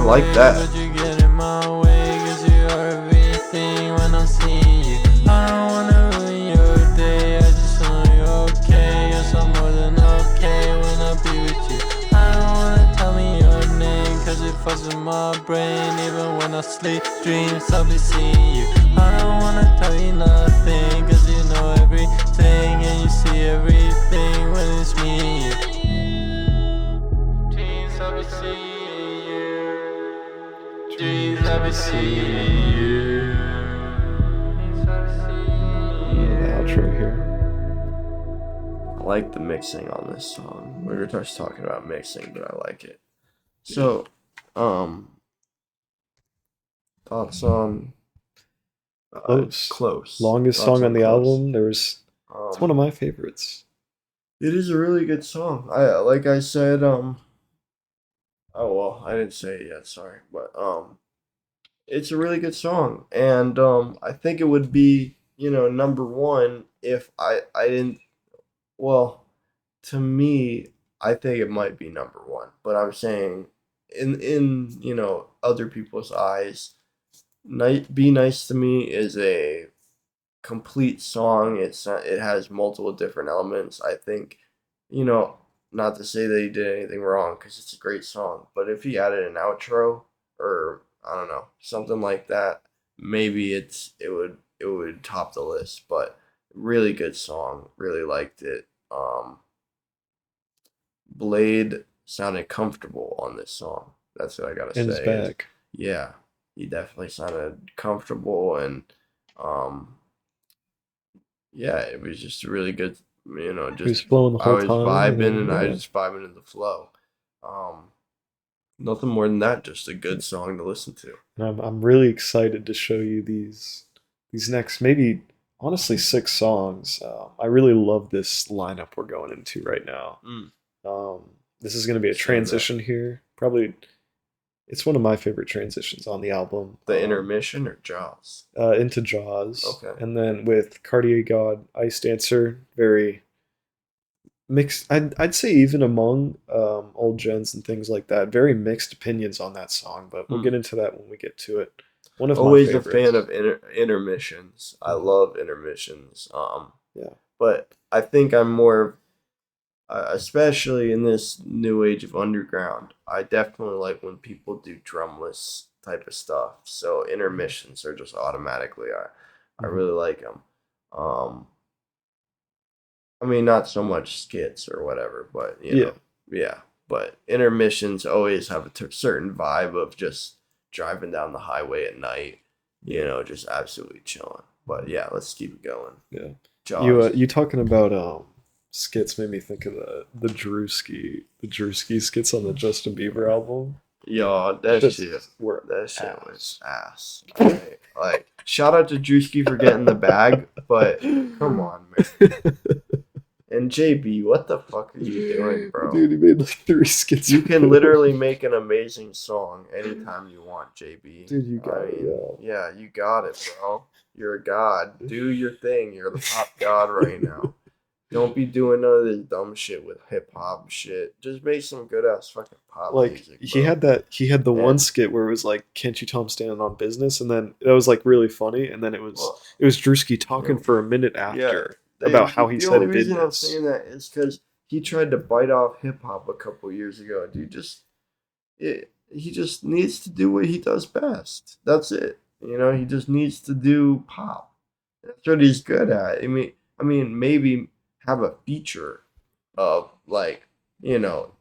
like that. But you get in my way, cause you are everything when I'm seeing you. I don't wanna ruin your day, I just know you're okay. You're so more than okay when I be with you. I don't wanna tell me your name, cause it fucks with my brain. Even when I sleep, dreams, I'll be seeing you. I don't wanna tell you nothing, cause you know everything. And you see everything when it's me and you. Dreams, I'll be seeing you. Dreams, I'll be seeing you. The outro here. I like the mixing on this song. We were just talking about mixing, but I like it. So, thoughts on Close. Close. Longest Thoughts song on the Close. album. There was It's one of my favorites. It is a really good song. Like I said, oh well, I didn't say it yet, sorry. But it's a really good song. And I think it would be, number one if I didn't, well, to me, I think it might be number one. But I'm saying in other people's eyes, Be Nice to Me is a complete song. It has multiple different elements. I think, not to say that he did anything wrong because it's a great song, but if he added an outro or I don't know something like that, maybe it would top the list. But really good song. Really liked it. Blade sounded comfortable on this song. That's what I gotta And his say. back. Yeah, he definitely sounded comfortable and um yeah, it was just really good. He was Just flowing the I whole was time. vibing and I yeah. was just vibing in the flow. Nothing more than that. Just a good song to listen to. And I'm really excited to show you these next maybe honestly 6 songs. I really love this lineup we're going into right now. This is going to be a Same that. transition here. Probably, it's one of my favorite transitions on the album. The Intermission or Jaws? Into Jaws. Okay. And then with Cartier God, Icedancer, very mixed. I'd say even among old gens and things like that, very mixed opinions on that song. But we'll get into that when we get to it. One of Always my a favorites. fan of intermissions. I love intermissions. Yeah. But I think I'm more, especially in this new age of underground. I definitely like when people do drumless type of stuff. So intermissions are just automatically. I really like them. I mean, not so much skits or whatever, but yeah. But intermissions always have a certain vibe of just driving down the highway at night, just absolutely chilling. But yeah, let's keep it going. Yeah. Jaws. You talking about skits made me think of the Drewski skits on the Justin Bieber album. Yo, that Just shit were was ass. Like, shout out to Drewski for getting the bag, but come on, man. And JB, what the fuck are you doing, bro? Dude, he made like 3 skits. You can literally make an amazing song anytime you want, JB. Dude, you got it. Yeah, you got it, bro. You're a god. Do your thing. You're the pop god right now. Don't be doing none of this dumb shit with hip hop shit. Just make some good ass fucking pop music. Bro. He had the one skit where it was like, "Can't you tell I'm standing on business?" And then that was like really funny. And then it was Drewski talking for a minute after about how he said it did. The only reason I'm saying that is because he tried to bite off hip hop a couple years ago. Dude, he just needs to do what he does best. That's it. He just needs to do pop. That's what he's good at. I mean, maybe have a feature of like,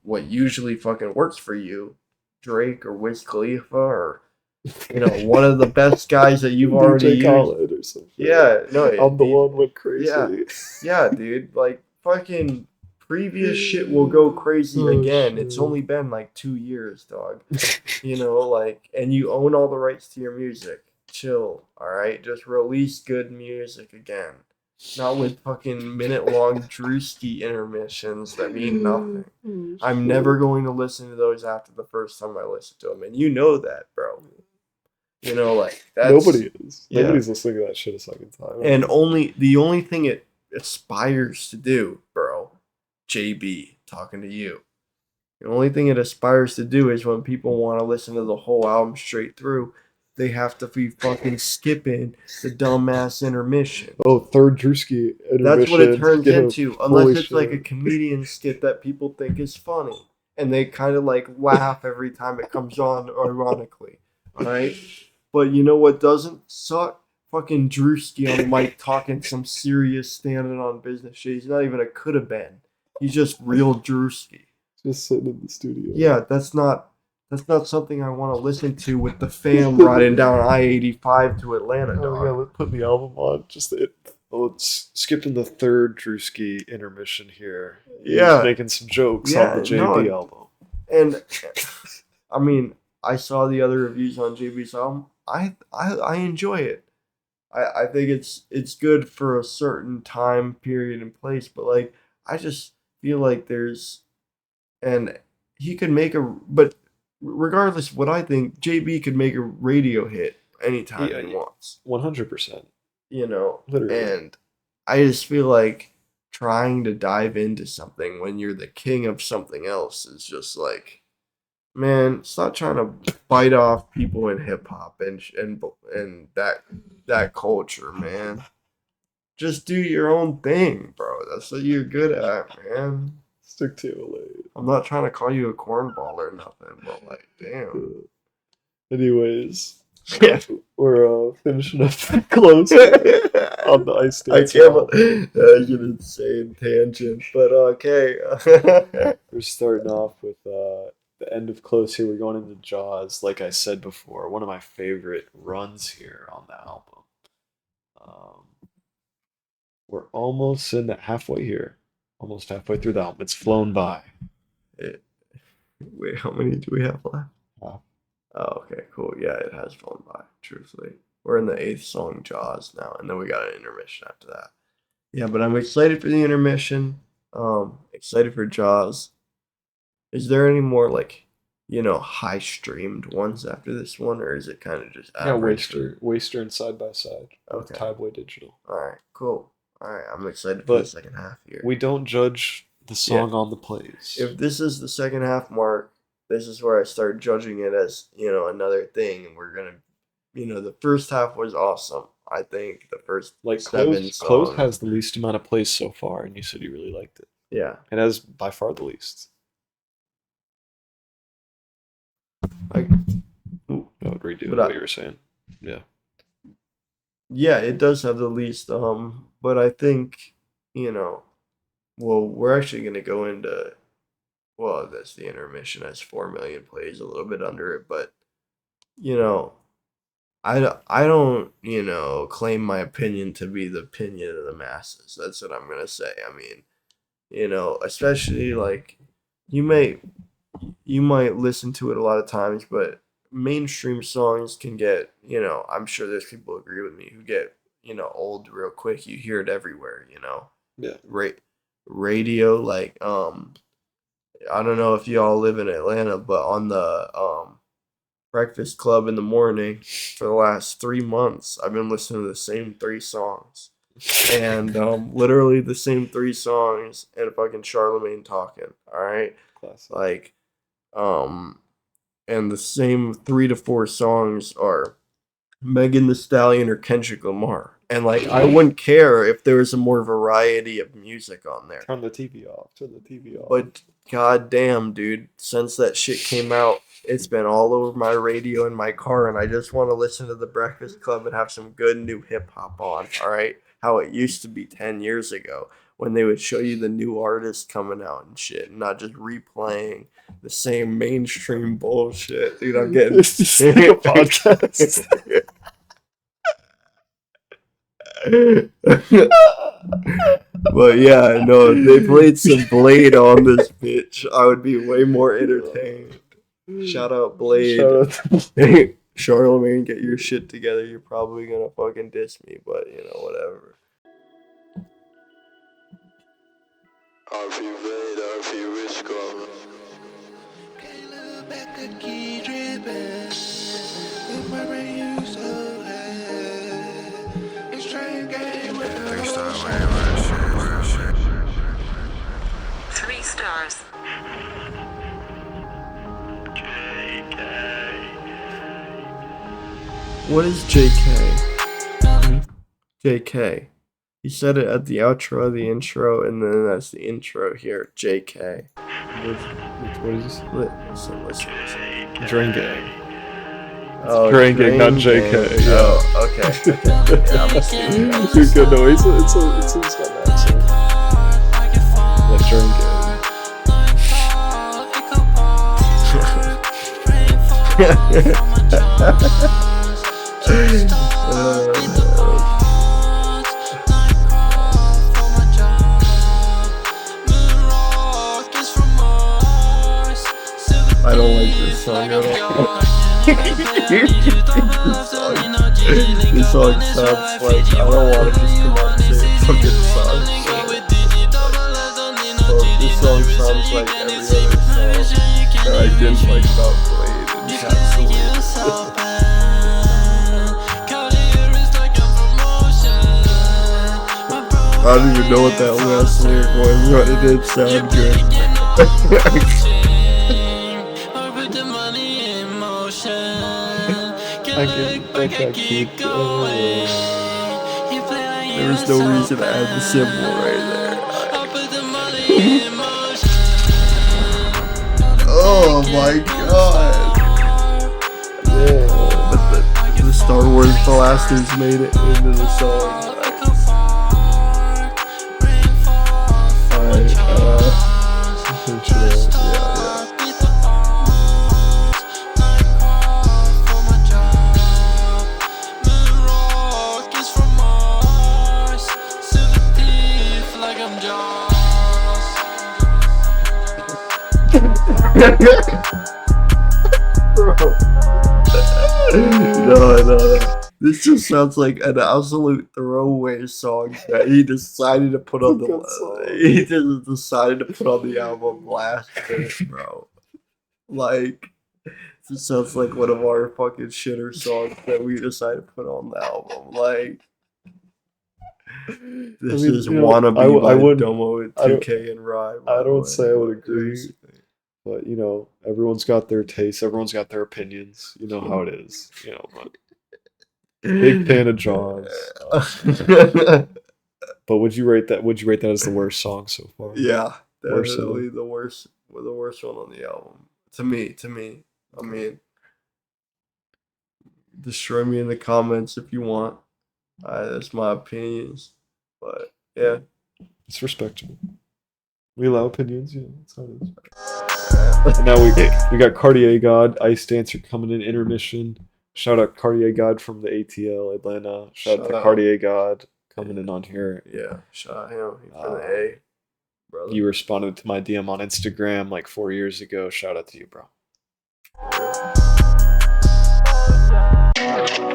what usually fucking works for you, Drake or Wiz Khalifa or one of the best guys that you've already used. Or something. Yeah, no, I'm the one went crazy. Yeah, dude. Like fucking previous shit will go crazy again. It's only been like 2 years, dog. And you own all the rights to your music. Chill, all right? Just release good music again. Not with fucking minute-long Drewski intermissions that mean nothing. I'm never going to listen to those after the first time I listen to them, and you know that, bro. That's... Nobody is. Yeah. Nobody's listening to that shit a second time. And the only thing it aspires to do, bro, JB, talking to you. The only thing it aspires to do is when people want to listen to the whole album straight through, they have to be fucking skipping the dumbass intermission. Oh, third Drewski intermission. That's what it turns into, unless it's like a comedian skit that people think is funny. And they kind of like laugh every time it comes on, ironically. Alright? But you know what doesn't suck? Fucking Drewski on the mic talking some serious standing on business shit. He's not even a could have been. He's just real Drewski. Just sitting in the studio. Yeah, that's not something I want to listen to with the fam riding down I-85 to Atlanta, dog. Oh, yeah, let's put the album on. Let's skip in the third Drewski intermission here. Yeah. He's making some jokes on the JB album. And, I mean, I saw the other reviews on JB's album. I enjoy it. I think it's good for a certain time period and place, but like I just feel like there's and he could make a but regardless of what I think, JB could make a radio hit anytime Yeah, he yeah. wants. 100%. You know, Literally. and I just feel like trying to dive into something when you're the king of something else is just like, man, stop trying to bite off people in hip hop and that culture, man. Just do your own thing, bro. That's what you're good at, man. Stick to it, Blade. I'm not trying to call you a cornball or nothing, but like, damn. Anyways, Yeah. we're finishing up close on the Ice I Dance. can't. You insane tangent, but okay. We're starting off with the end of Close here. We're going into Jaws. Like I said before, one of my favorite runs here on the album. We're almost in halfway here. Almost halfway through the album. It's flown by. Wait, how many do we have left? Half. Oh, okay, cool. Yeah, it has flown by, truthfully. We're in the 8th song, Jaws, now, and then we got an intermission after that. Yeah, but I'm excited for the intermission. Excited for Jaws. Is there any more, like, high streamed ones after this one, or is it kind of just Yeah, average? Waster and Side by Side with Okay. Tyboy Digital. Alright, cool. Alright, I'm excited for But the second half here. We don't judge the song on the plays. If this is the second half mark, this is where I start judging it as, another thing. And we're going to, the first half was awesome. I think the first Like 7 Close songs. has the least amount of plays so far, and you said you really liked it. Yeah. It has by far the least. I would redo what you were saying. Yeah. Yeah, it does have the least. But I think, we're actually going to go into, that's the intermission has 4 million plays, a little bit under it, but, I don't, claim my opinion to be the opinion of the masses. That's what I'm going to say. I mean, especially like you might listen to it a lot of times, but mainstream songs can get, I'm sure there's people who agree with me who get, old real quick. You hear it everywhere, Yeah. Radio, like, I don't know if y'all live in Atlanta, but on the Breakfast Club in the morning for the last 3 months, I've been listening to the same 3 songs. And literally the same 3 songs and fucking Charlemagne talking. Alright? Classic. Like, and the same 3 to 4 songs are Megan Thee Stallion or Kendrick Lamar. And like, I wouldn't care if there was a more variety of music on there. Turn the TV off. But goddamn, dude, since that shit came out, it's been all over my radio in my car, and I just want to listen to the Breakfast Club and have some good new hip hop on. All right, how it used to be 10 years ago when they would show you the new artists coming out and shit, and not just replaying the same mainstream bullshit. Dude, I'm getting This is like a podcast. But yeah, no, if they played some Blade on this bitch, I would be way more entertained. Shout out Blade. Charlemagne, get your shit together. You're probably gonna fucking diss me, but whatever. RP Blade, RP Rich Girl. Three stars. What is JK? JK. He said it at the outro, the intro, and then that's the intro here. JK. What is this? Listen. Drain Gang. Oh, Drain Gang, not Drain JK. Gang. Yeah. Oh, okay. Yeah, I'm assuming. You're good. No, it's got an accent. Like Drain Gang. I don't like this song at all. This song sounds like I don't want to just come out and say a fucking song. So this song sounds like every other song that I didn't like about Blade and Castle. I don't even know what that last lyric was, but it did sound good. I can't keep going. There was no reason to add the symbol right there. Oh my god. Yeah, but the Star Wars blasters made it into the song. Alright, Bro. No. This just sounds like an absolute throwaway song that he decided to put on the. He just decided to put on the album last minute, bro. Like, this sounds like one of our fucking shitter songs that we decided to put on the album. Like, this is wannabe by Domo and 2K and Rye. I don't say I would agree. But, everyone's got their tastes, everyone's got their opinions. You know how it is. But big fan of Jaws. But would you rate that as the worst song so far? Yeah, definitely the worst one on the album. To me. I mean, destroy me in the comments if you want. That's my opinions. But yeah. It's respectable. We allow opinions, that's how it is. And now we got Cartier God, Icedancer coming in Intermission. Shout out Cartier God from the ATL Atlanta. Shout out to Cartier God coming in on here. Yeah, shout out him for the A, brother. You responded to my DM on Instagram like 4 years ago. Shout out to you, bro.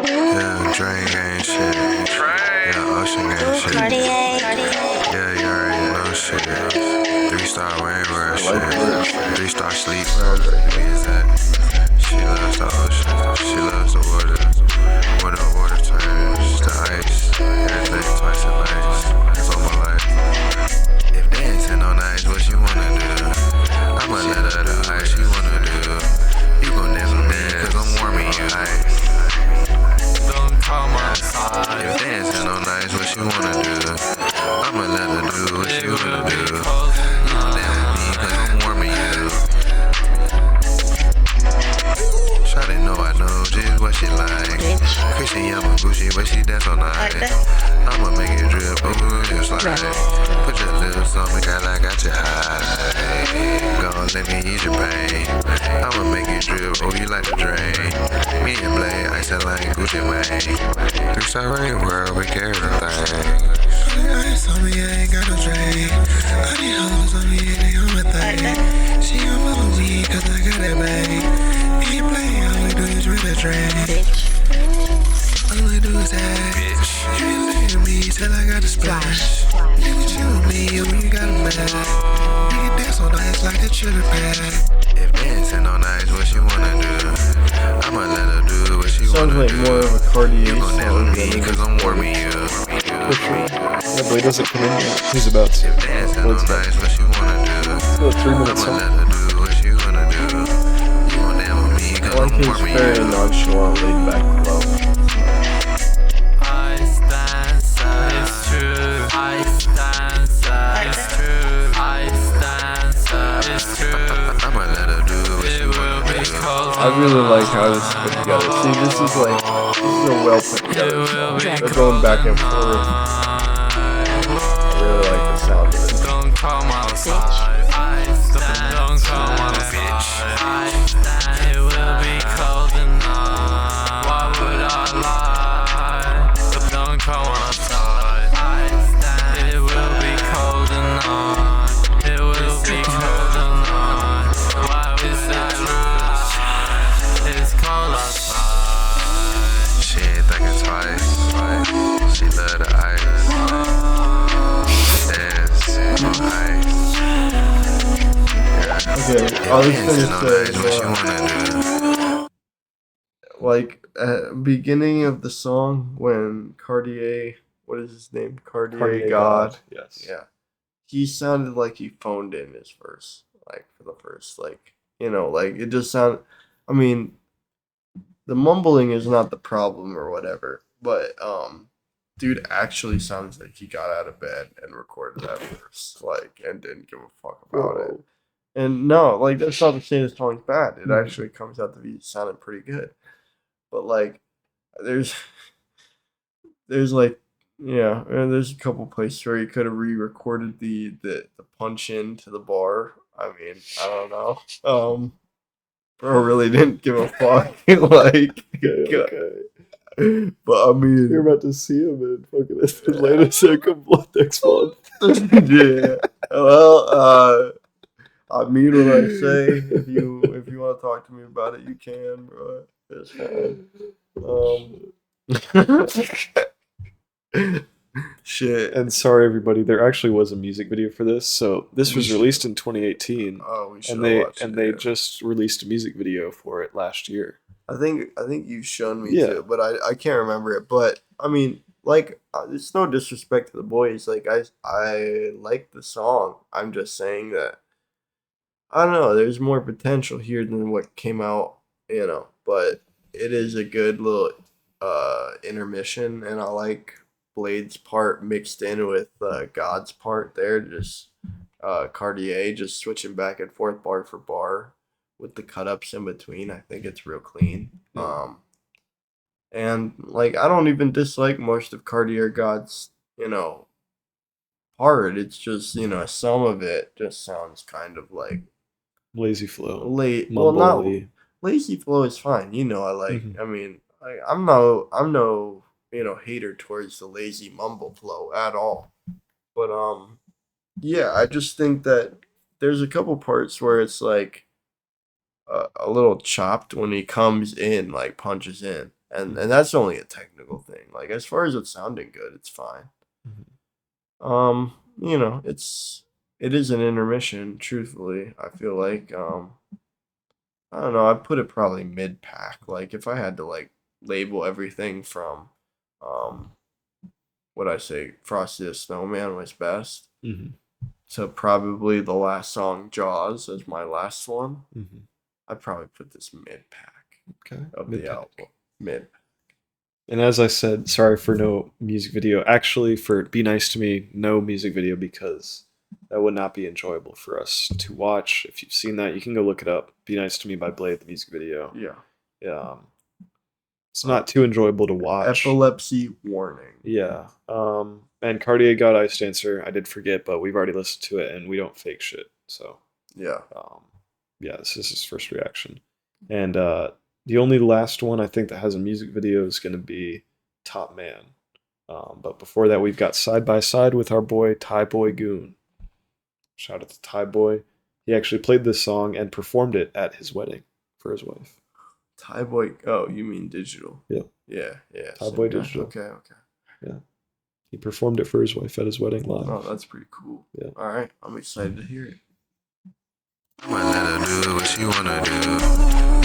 Yeah, Drain gang shit. Yeah, Ocean gang shit. Yeah, you already know shit. 3-star rainwear shit. 3-star sleep. She loves the ocean. She loves the water. When the water turns to ice, everything twice as nice. It's all my life. If dancing on ice, what you wanna do? I'ma let her do what she wanna do. You gon' dance with me, cause I'm warming you. Don't come outside. If dancing on ice, what you wanna do? I'ma let her do what she wanna do. You gon' dance with me, cause I'm warming you. Shawty know I know just what she like. Christian Yamaguchi, but she dance all night. I'ma make it drip, just like. Put your lips on me, girl, I got you high. Gon' let me ease your pain. I'ma make it drip, you like to drain. Me and Bladee, I said like Gucci Mane. 3-star rain world, we carry the thing. Ice on me, I ain't got no drain. I need hoes on me, they on my thing. She gon' follow me, cause I got that bang. He play, all we do is rip the train. All we do is act. You can look at me till I got the splash. You can chill with me when you got a man. You can dance on ice like a chili pad. If dancing on ice, what you wanna do? I'ma let her do what she wanna do. Sounds like more of a Cartier You gon' dance with me cause I'm warming you. Yeah, Blade doesn't come in yet. He's about to. If dancing on ice, what you wanna do? It's about 3 minutes I'ma long. let her do what she wanna do. You gon' dance with me cause I like I'm his warming very you. nonchalant, laid back flow. Icedancer, it's true. Icedancer, it's true. Icedancer, it's true. I'ma let her do what she wanna do. I really like how this is put together. See, this is a well put together song. They're going back and forth. I really like the sound of it. Don't come outside. Don't come outside. It will be cold tonight. Why would I lie? Don't come outside. It will be cold tonight. It will be cold tonight. Why is it true? It's cold outside. She ain't thinking twice. I was gonna say, like beginning of the song when Cartier, what is his name? Cartier God. Yes. Yeah. He sounded like he phoned in his verse, like for the first, like, like it just sounded. I mean, the mumbling is not the problem or whatever, but dude actually sounds like he got out of bed and recorded that verse, like, and didn't give a fuck about it. And no, like that's not to say the song's bad. It actually comes out to be sounding pretty good. But like, there's like, yeah, and there's a couple places where he could have re-recorded the punch in to the bar. I mean, I don't know. Bro really didn't give a fuck. Like, Okay. but I mean, You're about to see him in fucking Atlanta Circumflex next month. yeah. Well, I mean what I say. If you want to talk to me about it, you can, bro. It's fine. Shit. And sorry, everybody, there actually was a music video for this. So this was released in 2018, Oh, we should and they just released a music video for it last year. I think you've shown me too, but I can't remember it. But I mean, like, it's no disrespect to the boys. Like, I like the song. I'm just saying that I don't know. There's more potential here than what came out, But it is a good little intermission, and I like Blade's part mixed in with God's part there. Just Cartier just switching back and forth bar for bar with the cut ups in between. I think it's real clean. And like I don't even dislike most of Cartier God's part. It's just some of it just sounds kind of like Lazy flow. Well, not lazy flow is fine. I like. I mean, I'm no hater towards the lazy mumble flow at all. But yeah, I just think that there's a couple parts where it's like a little chopped when he comes in, like punches in, and that's only a technical thing. Like as far as it sounding good, it's fine. It is an intermission. Truthfully, I feel like I don't know. I'd put it probably mid pack. Like if I had to like label everything from what I say, Frosty the Snowman was best. So probably the last song, Jaws, as my last one. I'd probably put this mid pack of the album. Mid. And as I said, sorry for no music video. Actually, for Be Nice to Me, no music video because that would not be enjoyable for us to watch. If you've seen that, you can go look it up. Be Nice to Me by Bladee, the music video. Yeah. It's not too enjoyable to watch. Epilepsy warning. Yeah. And Cartier got Icedancer. I did forget, but we've already listened to it, and we don't fake shit. So yeah. Yeah, this is his first reaction. And the only last one I think that has a music video is going to be Top Man. But before that, we've got Side by Side with our boy Thai Boy Goon. Shout out to Thai Boy. He actually played this song and performed it at his wedding for his wife. Thai Boy. Oh, you mean digital? Yeah. Thai Boy Digital. Okay. Yeah. He performed it for his wife at his wedding live. Oh, that's pretty cool. Yeah. All right, I'm excited to hear it. I'ma let her do what she wanna do.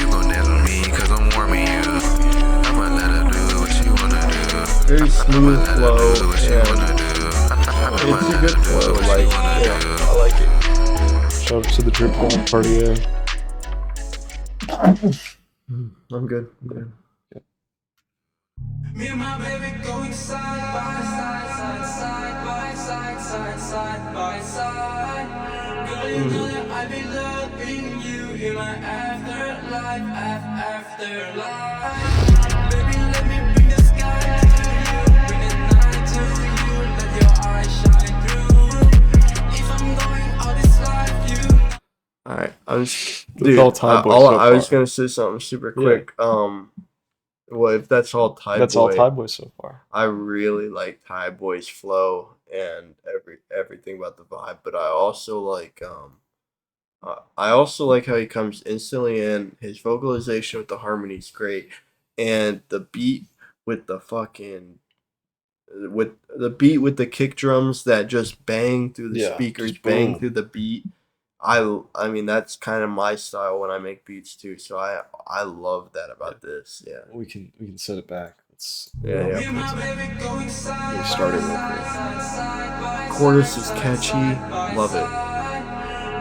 You gon' dance with me cause I'm warming you. I'ma let her do what she wanna do. Very smooth flow. It's a good flow. I like it. Shout out to the Drip Bomb Party. I'm good. Me and my baby going side by side. Girl, you know that I be loving you in my afterlife. Baby, let me bring the sky to you, bring the night to you, let your eyes shine through. If I'm going all this life, you. All right, I was gonna say something super quick. Well, if that's all Thai Boy. That's all Thai Boy so far. I really like Thai Boy's flow and everything about the vibe, but I also like how he comes instantly in. His vocalization with the harmony is great, and the beat with the with the kick drums that just bang through the speakers, bang through the beat. I mean that's kind of my style when I make beats too. So I love that about this. Yeah. We can set it back. Let's Yeah, let me start it real quick. Chorus is catchy. Love it.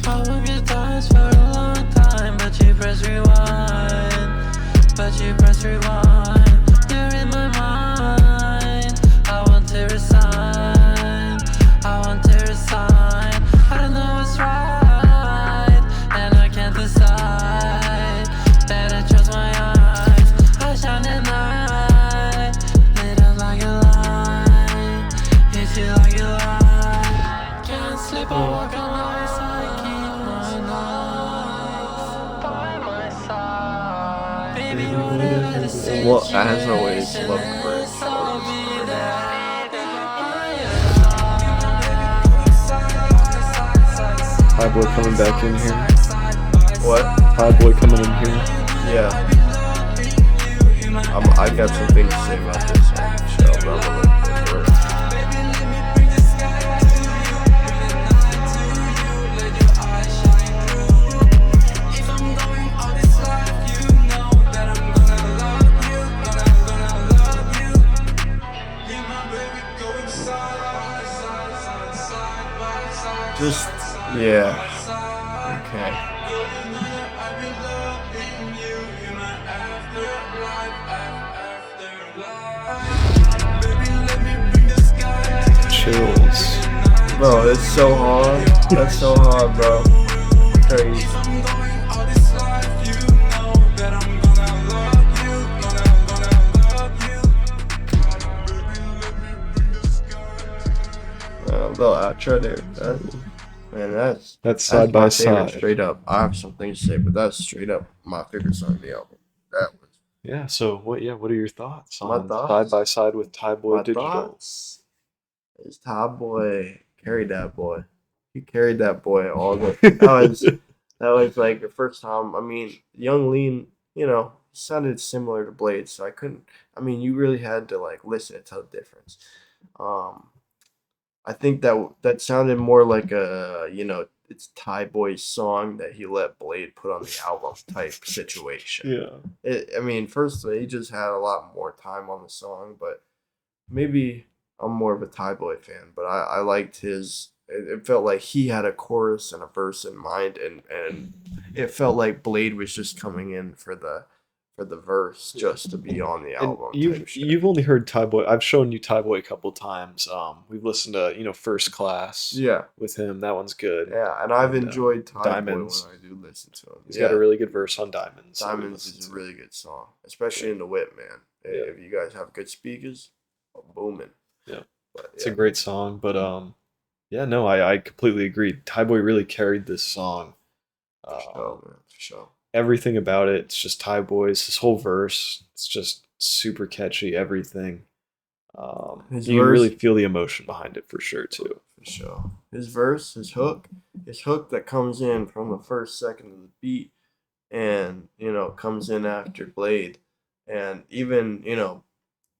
I will get times for a long time, but you press rewind. But you press rewind. You're in my mind. I want to resign. I want to resign. I don't know what's right, and I can't decide. Better trust my eyes. I shine at night, lit up like a light. Hit you like a light. Can't sleep or walk on ice. I keep my knives by my side. Baby, whatever the situation. Well, as always, love the bridge. I'll be there. High Boy coming back in here. What? High Boy coming in here. Yeah. I got some things to say about this song, so I'm gonna let it first. Just, yeah. Okay. Chills. Bro, that's so hard. That's so hard, bro. Crazy. Little outro there. Man, That's side by my favorite, side. straight up. I have some things to say, but that's straight up my favorite song of the album. That was Yeah. So what? Yeah. What are your thoughts My on thoughts? side by side with Thai Boy my Digital? thoughts. Is Top Boy carried that boy? He carried that boy all the. That was like the first time. I mean, Young Lean, sounded similar to Blade, so I couldn't. I mean, you really had to like listen to tell the difference. I think that sounded more like a it's Thai Boy's song that he let Blade put on the album type situation. Yeah. I mean, first he just had a lot more time on the song, but maybe I'm more of a Thai Boy fan. But I liked his. It felt like he had a chorus and a verse in mind, and it felt like Blade was just coming in for the verse just to be on the And album. type shit. you've only heard Thai Boy. I've shown you Thai Boy a couple times. We've listened to First Class Yeah, with him. That one's good. yeah, and I've And, enjoyed Thai Diamonds. Boy when I do listen to him. He's got a really good verse on Diamonds. that we Diamonds listened is a to. really good song, especially in the whip, man. Yeah. If you guys have good speakers, booming. Yeah. But, It's a great song, but yeah, no, I completely agree. Thai Boy really carried this song. for sure, man, for sure. Everything about it, it's just Thai Boy's. His whole verse, it's just super catchy. Everything. His You can verse- really feel the emotion behind it for sure too. For sure. His verse, his hook that comes in from the first second of the beat and, comes in after Blade. And even,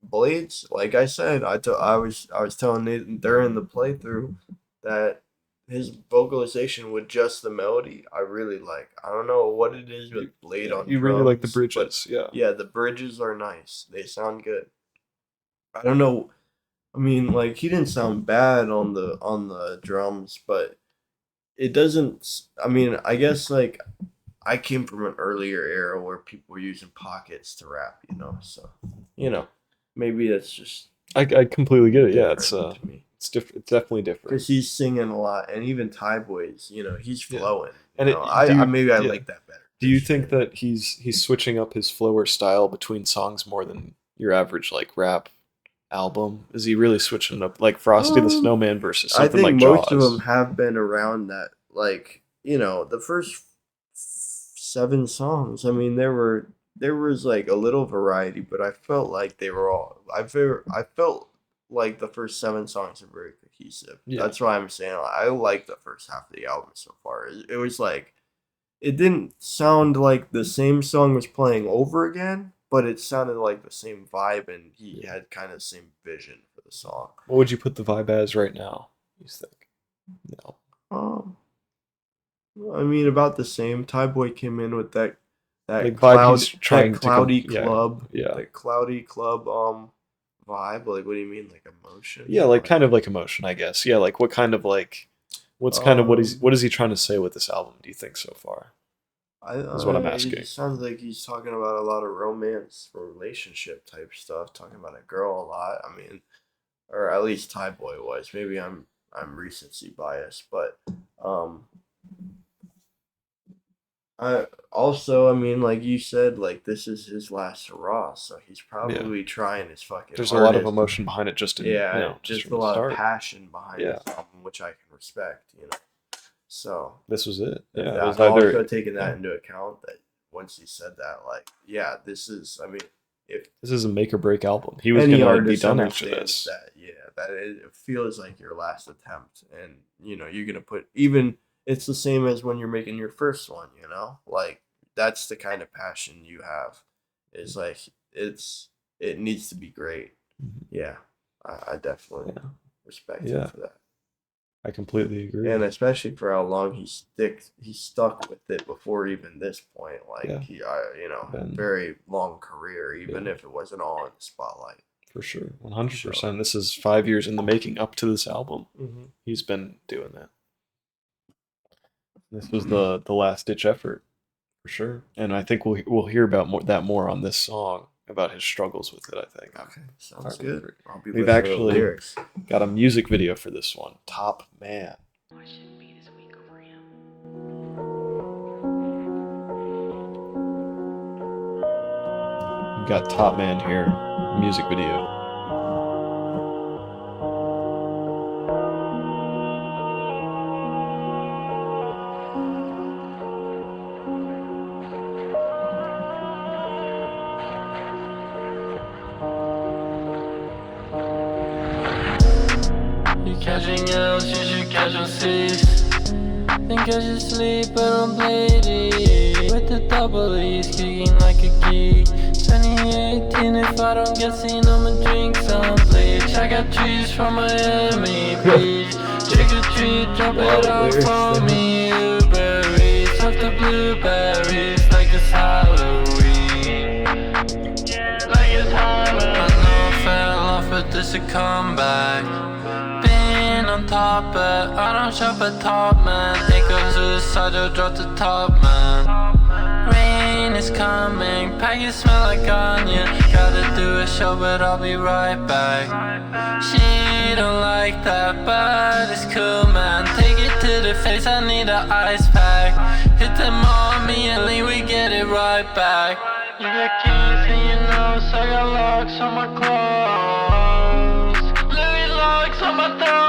Blades, like I said, I was telling Nathan during the playthrough that his vocalization with just the melody, I really like. I don't know what it is with Blade on You really like the drums, but bridges, yeah. yeah, the bridges are nice. They sound good. I don't know. I mean, like he didn't sound bad on the drums, but it doesn't. I mean, I guess like I came from an earlier era where people were using pockets to rap, So, maybe that's just I completely get it. Yeah, it's different to me. it's different. It's definitely different. Because he's singing a lot, and even Thai Boys, he's Yeah. flowing. And Maybe I yeah. like that better. Do you think that he's switching up his flow or style between songs more than your average like rap album? Is he really switching up like Frosty the Snowman versus I something think like most of Jaws? them have been around that. Like the first 7 songs. I mean, there was like a little variety, but I felt like they were all. I felt like the first 7 songs are very cohesive. Yeah. That's why I'm saying I like the first half of the album so far. It was like, it didn't sound like the same song was playing over again, but it sounded like the same vibe, and he had kind of the same vision for the song. What would you put the vibe as right now, you think? No. I mean, about the same. Thai Boy came in with that Like cloud, vibe he's trying that to cloudy yeah, club, yeah. that cloudy club vibe. Like, what do you mean, like emotion? Yeah, like kind of like emotion, I guess. Yeah, like what kind of like, what's kind of what is he trying to say with this album? Do you think so far? That's what I'm asking. It sounds like he's talking about a lot of romance or relationship type stuff. Talking about a girl a lot. I mean, or at least Thai Boy was. Maybe I'm recency biased, but I mean, like you said, like this is his last hurrah, so he's probably trying his fucking There's hardest. a lot of emotion behind it, just in, yeah, you know, just from a the lot start. of passion behind this album, which I can respect, you know. So this was it. Yeah, I it was also either taking that into account. That once he said that, like, yeah, this is. I mean, if this is a make or break album, he was any gonna be artist done after understands this. that it feels like your last attempt, and you know you're gonna put even. It's the same as when you're making your first one, you know, like that's the kind of passion you have. Is like it needs to be great. Yeah, I definitely respect him for that. I completely agree. And especially for how long he stuck with it before even this point. Like he, you know, very long career, even if it wasn't all in the spotlight. For sure, 100%. This is 5 years in the making up to this album. He's been doing that. This was the last ditch effort, for sure. And I think we'll hear about that more on this song, about his struggles with it. I think. Okay, sounds good. We've actually got a music video for this one. Top Man. We've got Top Man here, music video. Catching L's, you should catch on C's. Think I should sleep, but I'm Bladee. With the double E's, kicking like a geek. 2018, if I don't get seen, I'ma drink some bleach. I got trees from Miami Beach. Trick or treat, drop it off for me. Blueberries, off the blueberries, like it's Halloween. Like it's Halloween. I know I fell off, but this a comeback. On top, but I don't shop at Top Man. Think of suicidal, drop the Top Man. Rain is coming, packets smell like onion. Gotta do a show, but I'll be right back. She don't like that, but it's cool, man. Take it to the face, I need an ice pack. Hit them on me and leave, we get it right back. You got keys in your nose, I got locks on my clothes. Louis locks on my throat.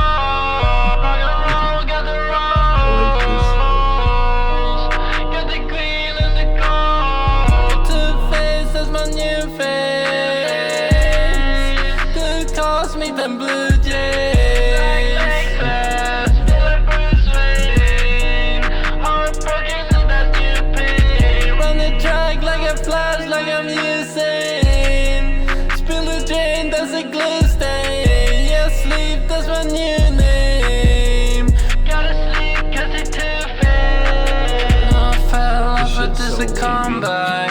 Blue Jays, run the track like a flash, like I'm Usain. Spill the drain, that's a glue stain. Yeah, sleep, that's my new name. Gotta sleep, cause it's too fast. I fell off, but this a comeback.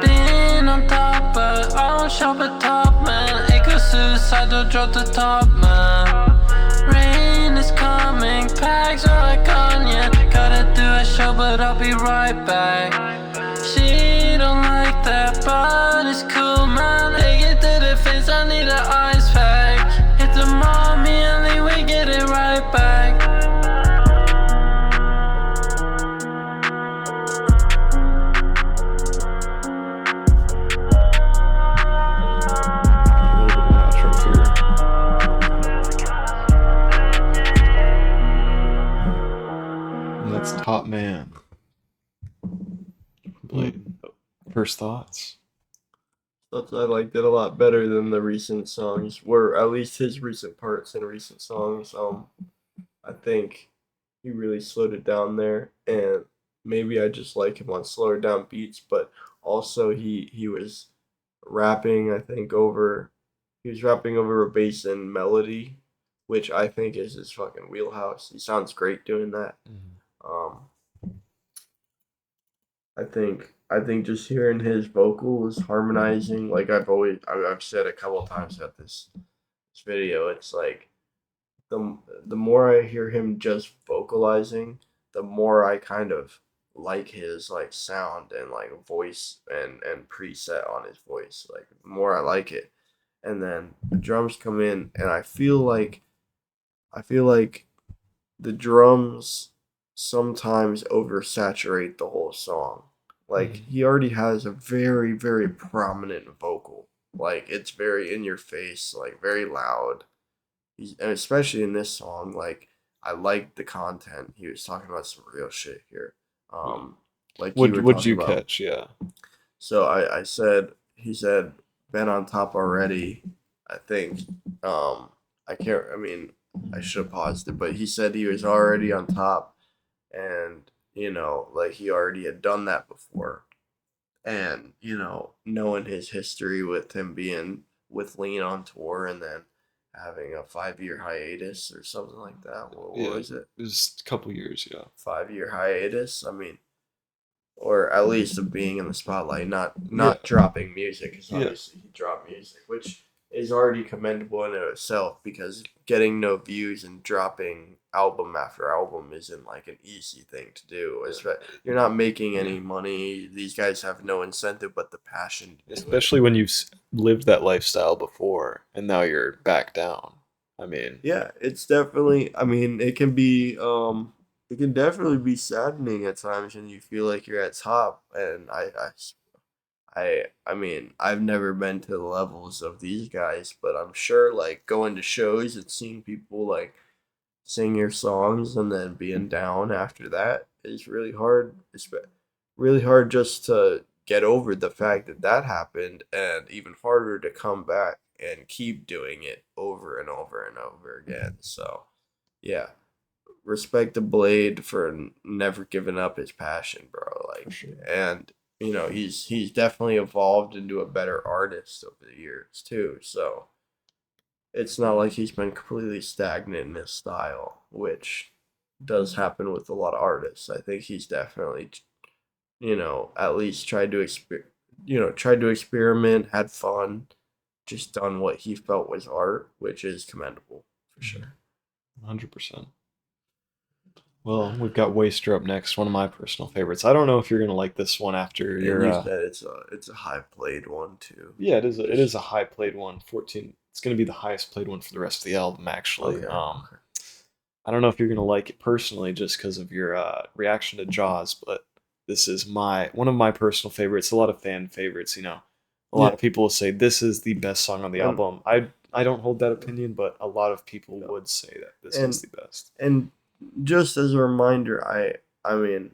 Been on top, but I don't shop at Top Man. Suicidal, drop the Top Man. Rain is coming, packs are like onion. Gotta do a show, but I'll be right back. She don't like that, but it's cool, man. Take it to the face, I need an ice pack. Hit the mommy and leave, we get it right back. Top Man. Blade. First thoughts? thought I liked it a lot better than the recent songs, were at least his recent parts in recent songs. I think he really slowed it down there, and maybe I just like him on slower down beats, but also he was rapping, I think, over he was rapping over a bass and melody, which I think is his fucking wheelhouse. He sounds great doing that. Um, I think just hearing his vocals harmonizing, like I've said a couple times about this video, it's like the more I hear him just vocalizing, the more I kind of like his like sound and like voice and preset on his voice. Like the more I like it. And then the drums come in and I feel like the drums sometimes oversaturate the whole song. Like he already has a very, very prominent vocal. Like it's very in your face, like very loud. And especially in this song, like I like the content. He was talking about some real shit here. Like you were What'd you talking about. catch? Yeah. So I said he said been on top already. I think I can't. I mean I should have paused it, but he said he was already on top, and like he already had done that before, and knowing his history with him being with Lean on tour and then having a 5-year hiatus or something like that. What was it? It was a couple years, yeah. 5-year hiatus. I mean, or at least of being in the spotlight, not dropping music. Because obviously he dropped music, which is already commendable in itself. Because getting no views and dropping album after album isn't like an easy thing to do. You're not making any money. These guys have no incentive but the passion. Especially when you've lived that lifestyle before and now you're back down. I mean, yeah, it's definitely. I mean, it can definitely be saddening at times when you feel like you're at top. And I mean, I've never been to the levels of these guys, but I'm sure like going to shows and seeing people like sing your songs and then being down after that is really hard. It's really hard just to get over the fact that happened, and even harder to come back and keep doing it over and over and over again. So, yeah, respect to Blade for never giving up his passion, bro. Like, sure. And he's definitely evolved into a better artist over the years too. So it's not like he's been completely stagnant in his style, which does happen with a lot of artists. I think he's definitely, at least tried to experiment, had fun, just done what he felt was art, which is commendable for sure. 100%. Well, we've got Waster up next, one of my personal favorites. I don't know if you're gonna like this one after your. You said it's a high played one too. Yeah, it is. It is a high played one. 14. It's gonna be the highest played one for the rest of the album, actually. Okay. I don't know if you're gonna like it personally, just because of your reaction to Jaws, but this is one of my personal favorites. A lot of fan favorites. A lot of people will say this is the best song on the album. I don't hold that opinion, but a lot of people would say that this is the best. And just as a reminder, I mean,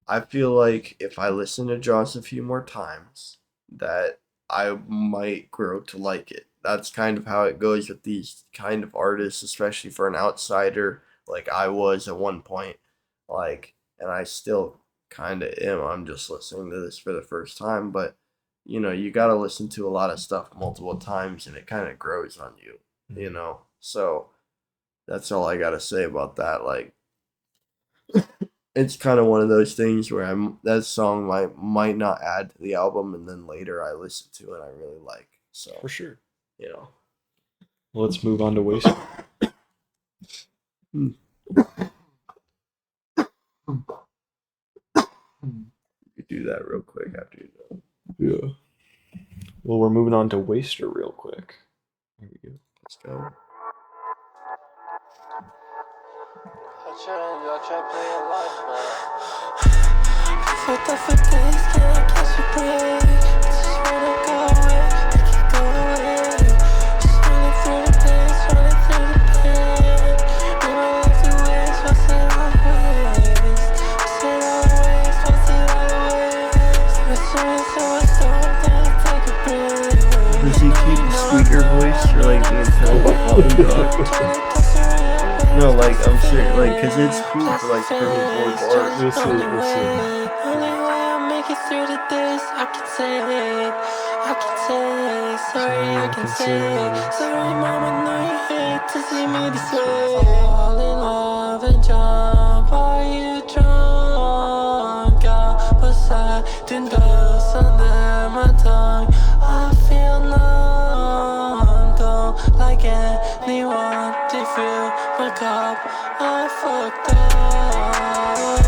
I feel like if I listen to Jaws a few more times, that I might grow to like it. That's kind of how it goes with these kind of artists, especially for an outsider like I was at one point. Like, and I still kind of am. I'm just listening to this for the first time, but you got to listen to a lot of stuff multiple times and it kind of grows on you, So that's all I got to say about that. Like, it's kind of one of those things where that song might not add to the album, and then later I listen to it and I really like. So For sure. Well, let's move on to Waster. You do that real quick after you know. Yeah. Well, we're moving on to Waster real quick. Here we go. Let's go. Fucked up for days, can't catch a break. Just wanna go away, make it go away. Just running through the days, running through the pain. Live my life to waste, what's it always? What's it always, what's it always? Returning to my storm, then I take a break. squeaker voice for like the entire dog? No, like I'm serious, like cause it's cool for like 34 bars. We'll see. Only way I make it through the days, I can say it. I can say it. Sorry, I can say it. Sorry, mama, know you hate to see me this way. Fall in love and jump. Are you drunk? Got beside in dust under my tongue. I feel numb. Don't like anyone to fill my cup. I fucked up.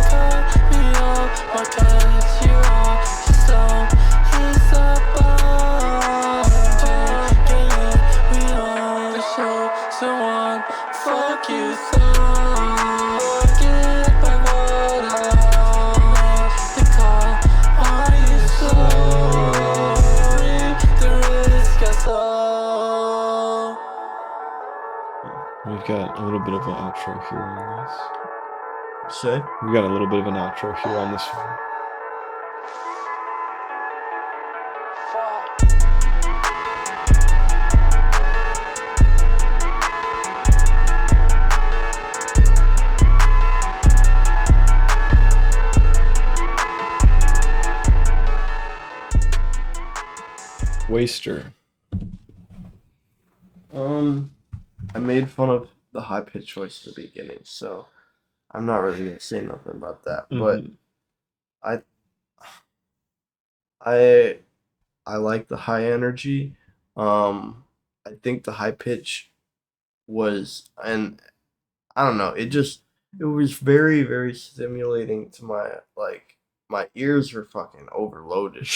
Cut me off. My cuts you off. Stone. He's a bomb. Can't let me on the show. Someone fuck you so. Get back what I made the call. Are you sorry? The risk I saw. We've got a little bit of an outro here on this. Say? We got a little bit of an outro here on this one. Waster. I made fun of the high pitch voice at the beginning, so I'm not really gonna say nothing about that. But I like the high energy. I think the high pitch was, and I don't know, it was very, very stimulating to my ears were fucking overloaded.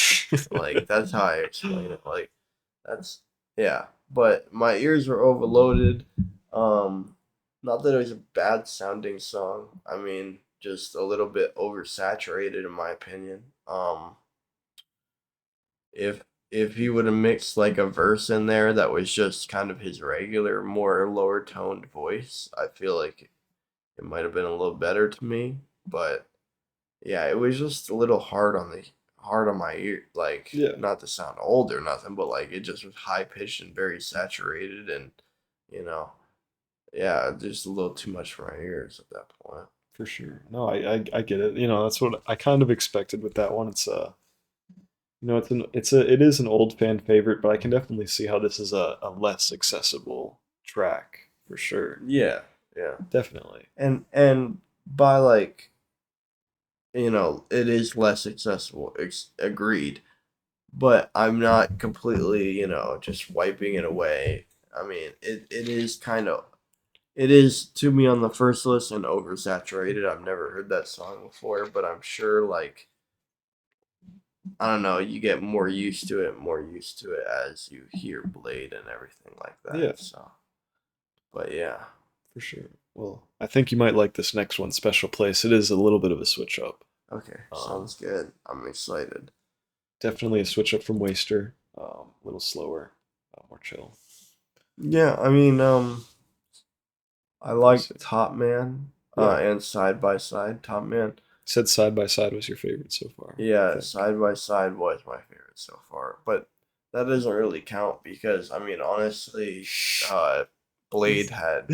Like that's how I explain it. Like yeah. But my ears were overloaded. Not that it was a bad sounding song. I mean, just a little bit oversaturated in my opinion. If he would have mixed like a verse in there that was just kind of his regular, more lower toned voice, I feel like it might have been a little better to me. But yeah, it was just a little hard on my ear, like not to sound old or nothing, but like it just was high pitched and very saturated, and just a little too much for my ears at that point. For sure. No, I get it. That's what I kind of expected with that one. It's it is an old fan favorite, but I can definitely see how this is a less accessible track for sure. Yeah, definitely. And by like, it is less accessible. Agreed, but I'm not completely, just wiping it away. I mean, it is to me on the first listen oversaturated. I've never heard that song before, but I'm sure like, I don't know, you get more used to it as you hear Blade and everything like that. Yeah. So, but yeah, for sure. Well, I think you might like this next one, Special Place. It is a little bit of a switch up. Okay, sounds good. I'm excited. Definitely a switch up from Waster. A little slower, more chill. Yeah, I mean, I like Top Man and Side by Side. Top Man. Said Side by Side was your favorite so far. Yeah, Side by Side was my favorite so far, but that doesn't really count because I mean, honestly, Blade had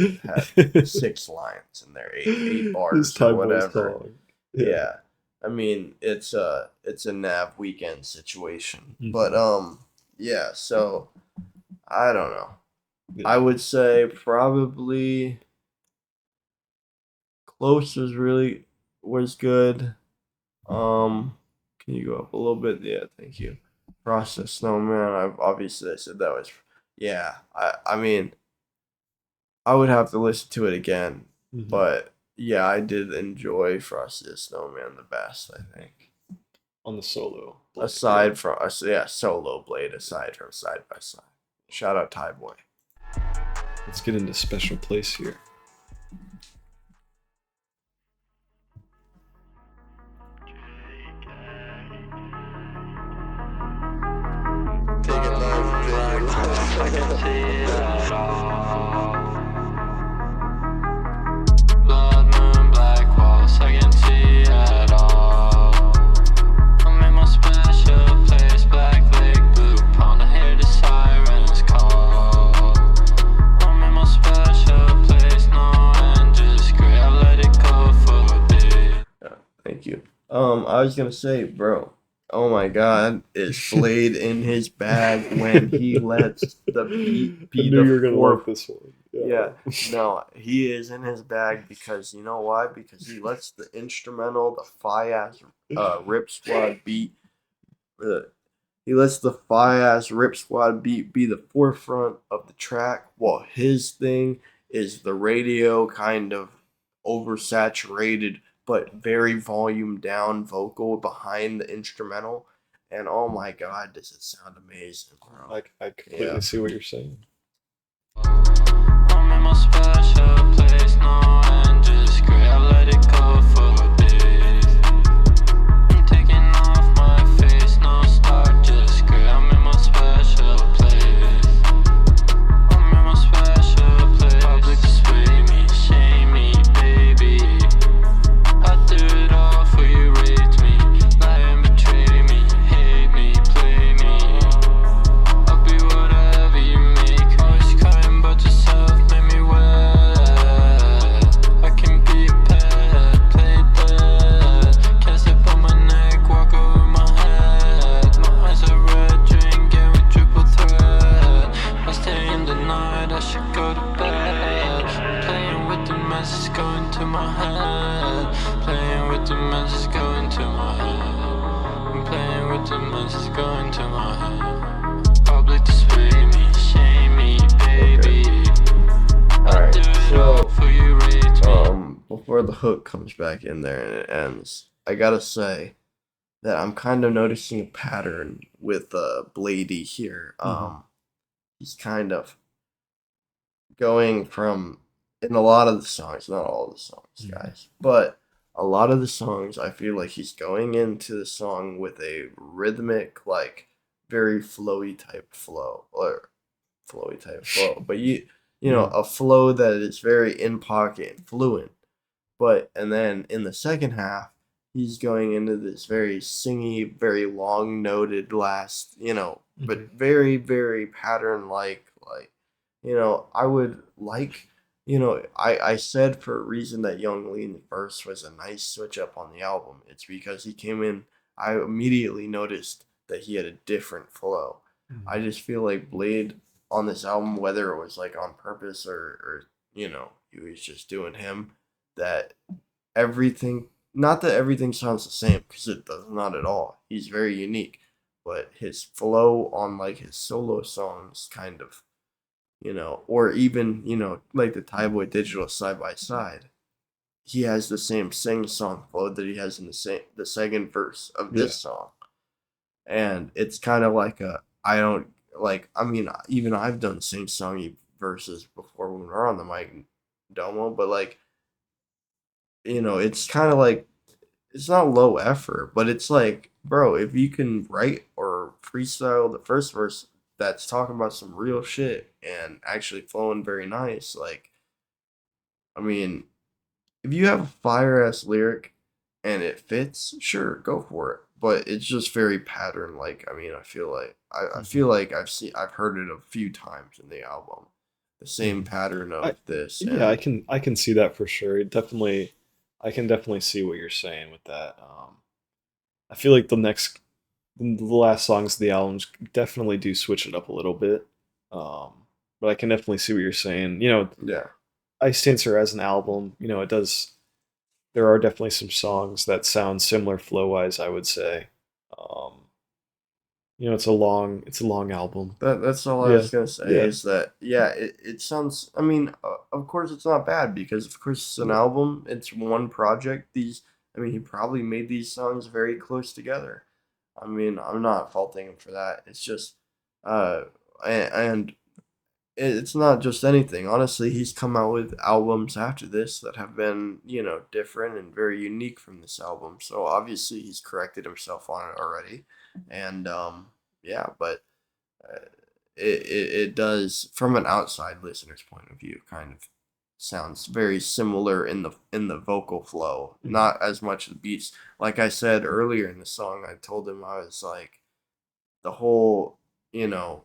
6 lines in there, 8 bars or whatever. Yeah. I mean, it's a Nav weekend situation, but yeah. So I don't know. Yeah. I would say probably Close was good. Can you go up a little bit? Yeah, thank you. Process Snowman. I said that was. Yeah, I mean, I would have to listen to it again, but. Yeah, I did enjoy Frosty Snowman the best, I think. On the solo. Blade. Solo Blade aside from Side by Side. Shout out Ty Boy. Let's get into Special Place here. I'm in my special place, black lake blue, pound I hear the sirens call. I was gonna say, bro. Oh my God, is Blade in his bag when he lets the beat I be knew you were the gonna like fourth? this one. Yeah, no, he is in his bag because you know why? Because he lets the instrumental, the ass Rip Squad beat. Uh, he lets the ass Rip Squad beat be the forefront of the track, while his thing is the radio kind of oversaturated but very volume down vocal behind the instrumental. And oh my God, does it sound amazing, bro? I completely Yeah. see what you're saying. I'm in my special place, no end, just great. I let it go for days. I'm taking off my face, no start, just great. I'm in my special place. I'm in my special place. Public sway me, shame me, baby. I do it all for you, rate me, lie and betray me, hate me, play me. I'll be whatever you make. Always crying about yourself, make me wet. I can be a pet, play dead. Can't slip on my neck, walk over my head. My eyes are red, drinking with triple threat. I stay in the night, I should go to bed. Playing with the messages going to my head. Playing with the messages going to my head. I'm playing with the messages going to my head. Public display me, shame me, baby. Alright, Do it so all for you, rate me. before the hook comes back in there and it ends, I gotta say that I'm kind of noticing a pattern with Bladee here. He's kind of going from in a lot of the songs, not all the songs, guys, but a lot of the songs I feel like he's going into the song with a rhythmic, like very flowy type flow or flowy type flow. But you know, a flow that is very in pocket and fluent. But and then in the second half, he's going into this very singy, very long noted last, you know, but very, very pattern like, you know, I would like, you know, I said for a reason that Young Lean's verse was a nice switch up on the album. It's because he came in, I immediately noticed that he had a different flow. I just feel like Blade on this album, whether it was like on purpose or you know, he was just doing him, that everything, not that everything sounds the same, because it does not at all. He's very unique, but his flow on like his solo songs kind of, you know, or even, you know, like the Thai Boy Digital Side by Side, he has the same sing song flow that he has in the second verse of this song. And it's kind of like a, I don't like, I mean, even I've done sing songy verses before when we're on the mic and Domo, but like, you know, it's kind of like, it's not low effort, but it's like, bro, if you can write or freestyle the first verse that's talking about some real shit and actually flowing very nice, like, I mean, if you have a fire ass lyric and it fits, sure, go for it. But it's just very pattern like. I mean, I feel like I feel like I've heard it a few times in the album. The same pattern of this. Yeah, I can see that for sure. It definitely, I can definitely see what you're saying with that. I feel like the last songs of the albums definitely do switch it up a little bit. But I can definitely see what you're saying. You know, Yeah. Icedancer as an album, you know, it does. There are definitely some songs that sound similar flow wise. I would say. You know, it's a long album. That's all I was gonna say is that it sounds. I mean, of course it's not bad because of course it's an album. It's one project. I mean, he probably made these songs very close together. I mean, I'm not faulting him for that. It's just, and it's not just anything. Honestly, he's come out with albums after this that have been, you know, different and very unique from this album. So obviously he's corrected himself on it already, and yeah, but uh, it does from an outside listener's point of view kind of sounds very similar in the vocal flow, not as much the beats. Like I said earlier in the song, I told him I was like the whole, you know,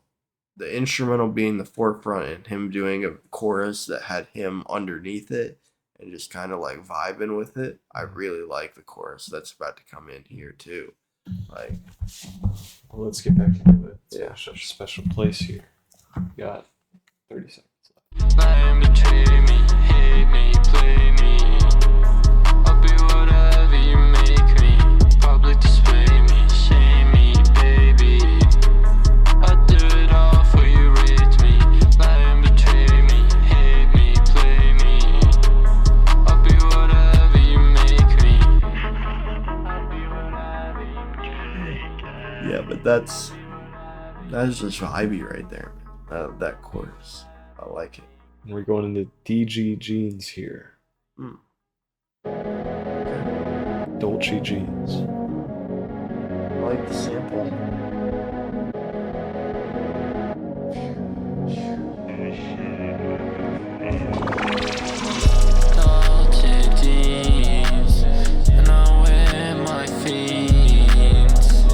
the instrumental being the forefront and him doing a chorus that had him underneath it and just kind of like vibing with it. I really like the chorus that's about to come in here too. Like, well, let's get back into it. It's Yeah. such a special place here. We got 30 seconds left. Lie and betray me, hate me, play me. I'll be whatever you make me. Public display me, shame me, baby. I do it all for you, rate me. Lie and betray me, hate me, play me. I'll be whatever you make me. I'll be whatever you make me. yeah, but that's just vibey right there. That chorus, I like it. We're going into DG jeans here. Dolce jeans. I like the sample. Dolce jeans, and I wear my fiends.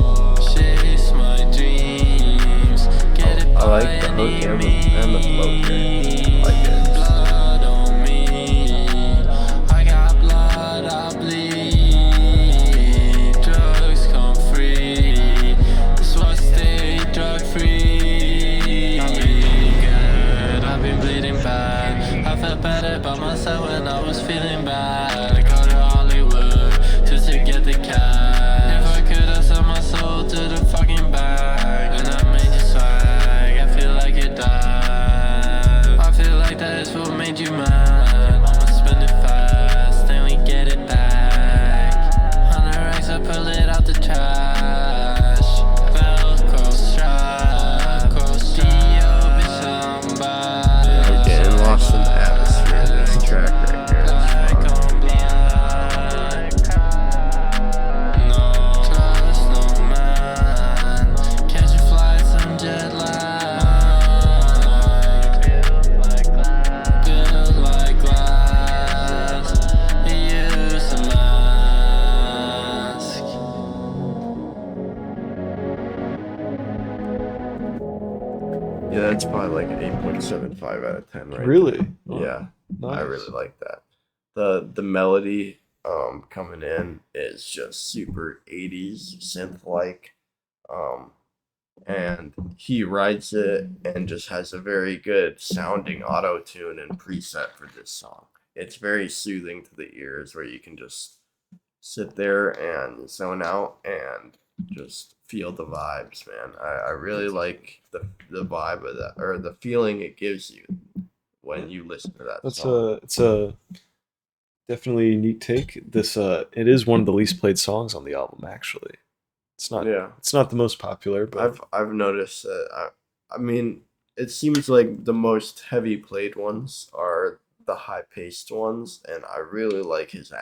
Chase my dreams. Get it I like by the hook any and the flow there. I like it. Blood on me. I got blood, I bleed. Drugs come free. That's why I stay drug free. I've been bleeding good, I've been bleeding bad. I felt better about myself when I was feeling bad. I go to Hollywood just to get the cash. If I could, I'd sell my soul to the fucking bag. And I made you swag, I feel like you died. I feel like that is what made you mad. I'ma spend it fast, then we get it back. 100 racks, I pull it out the trash. Velcro strap, Dio, bitch, I'm back. I'm getting lost in the atmosphere of this track right here. It's Black fun. on black. No trust, no man. Catch a flight, some jet lag. Built like glass. Use a mask. Yeah, that's probably like an 8.75 out of 10 right Really? there. Oh, Yeah, I nice. really like that. The melody coming in is just super 80s synth like. And he writes it and just has a very good sounding auto tune and preset for this song. It's very soothing to the ears where you can just sit there and zone out and just feel the vibes, man. I really like the vibe of that, or the feeling it gives you when you listen to that song. It's a definitely unique take. This it is one of the least played songs on the album actually. It's not Yeah, it's not the most popular, but I've noticed that. I mean, it seems like the most heavy played ones are the high paced ones, and I really like his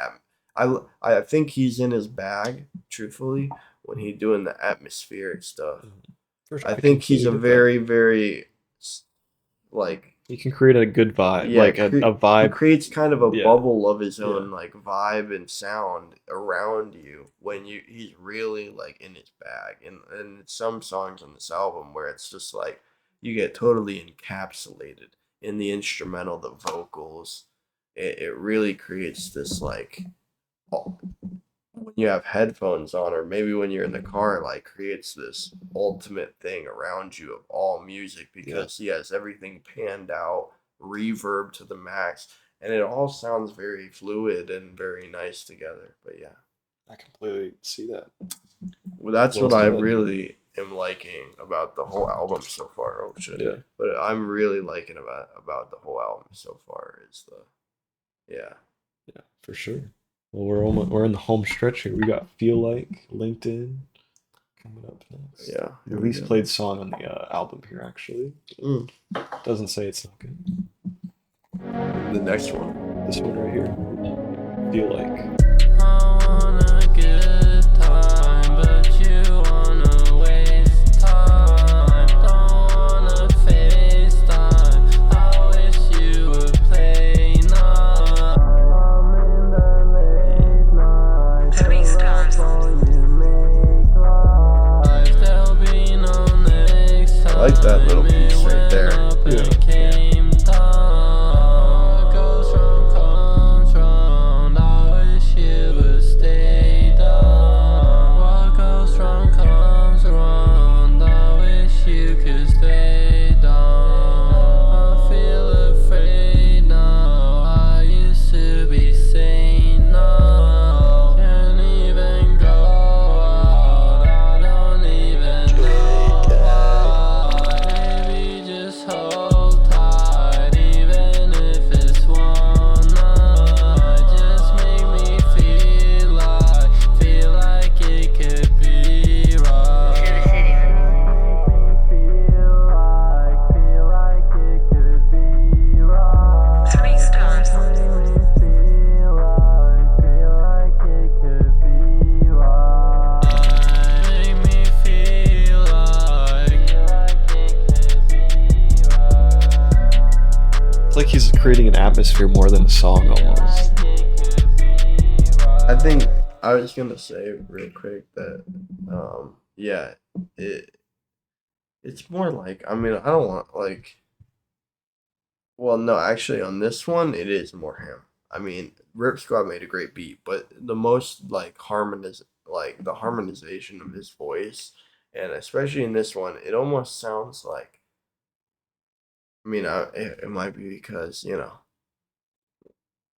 I think he's in his bag, truthfully, when he's doing the atmospheric stuff. for sure, I think he's a completely get that. very like He can create a good vibe, Yeah, like a He vibe. creates kind of a Yeah. bubble of his Yeah. own like vibe and sound around you when he's really like in his bag. And some songs on this album where it's just like you get totally encapsulated in the instrumental, the vocals. It really creates this like when you have headphones on, or maybe when you're in the car, like creates this ultimate thing around you of all music, because he has everything panned out, reverb to the max, and it all sounds very fluid and very nice together. But yeah, I completely see that. well, that's Well what I said. really am liking about the whole album so far. Oh shit! Yeah. But I'm really liking about the whole album so far is Yeah, for sure. Well, we're in the home stretch here. We got Feel Like, LinkedIn coming up next. yeah. The least played song on the album here, actually. Mm. Doesn't say it's not good. The next one. This one right here. Feel Like. I want a good time, but you wanna waste time. Don't wanna FaceTime. I wish you would play now. I'm in the late night. 3 stars. There'll be no next time. I like that little piece right there. Yeah. Came down. Goes from like he's creating an atmosphere more than a song almost. I think I was gonna say real quick that yeah, it's more like, I mean, I don't want like, well, no, actually on this one it is more him. I mean, Rip Squad made a great beat, but the most like the harmonization of his voice, and especially in this one, it almost sounds like, I mean, it might be because, you know,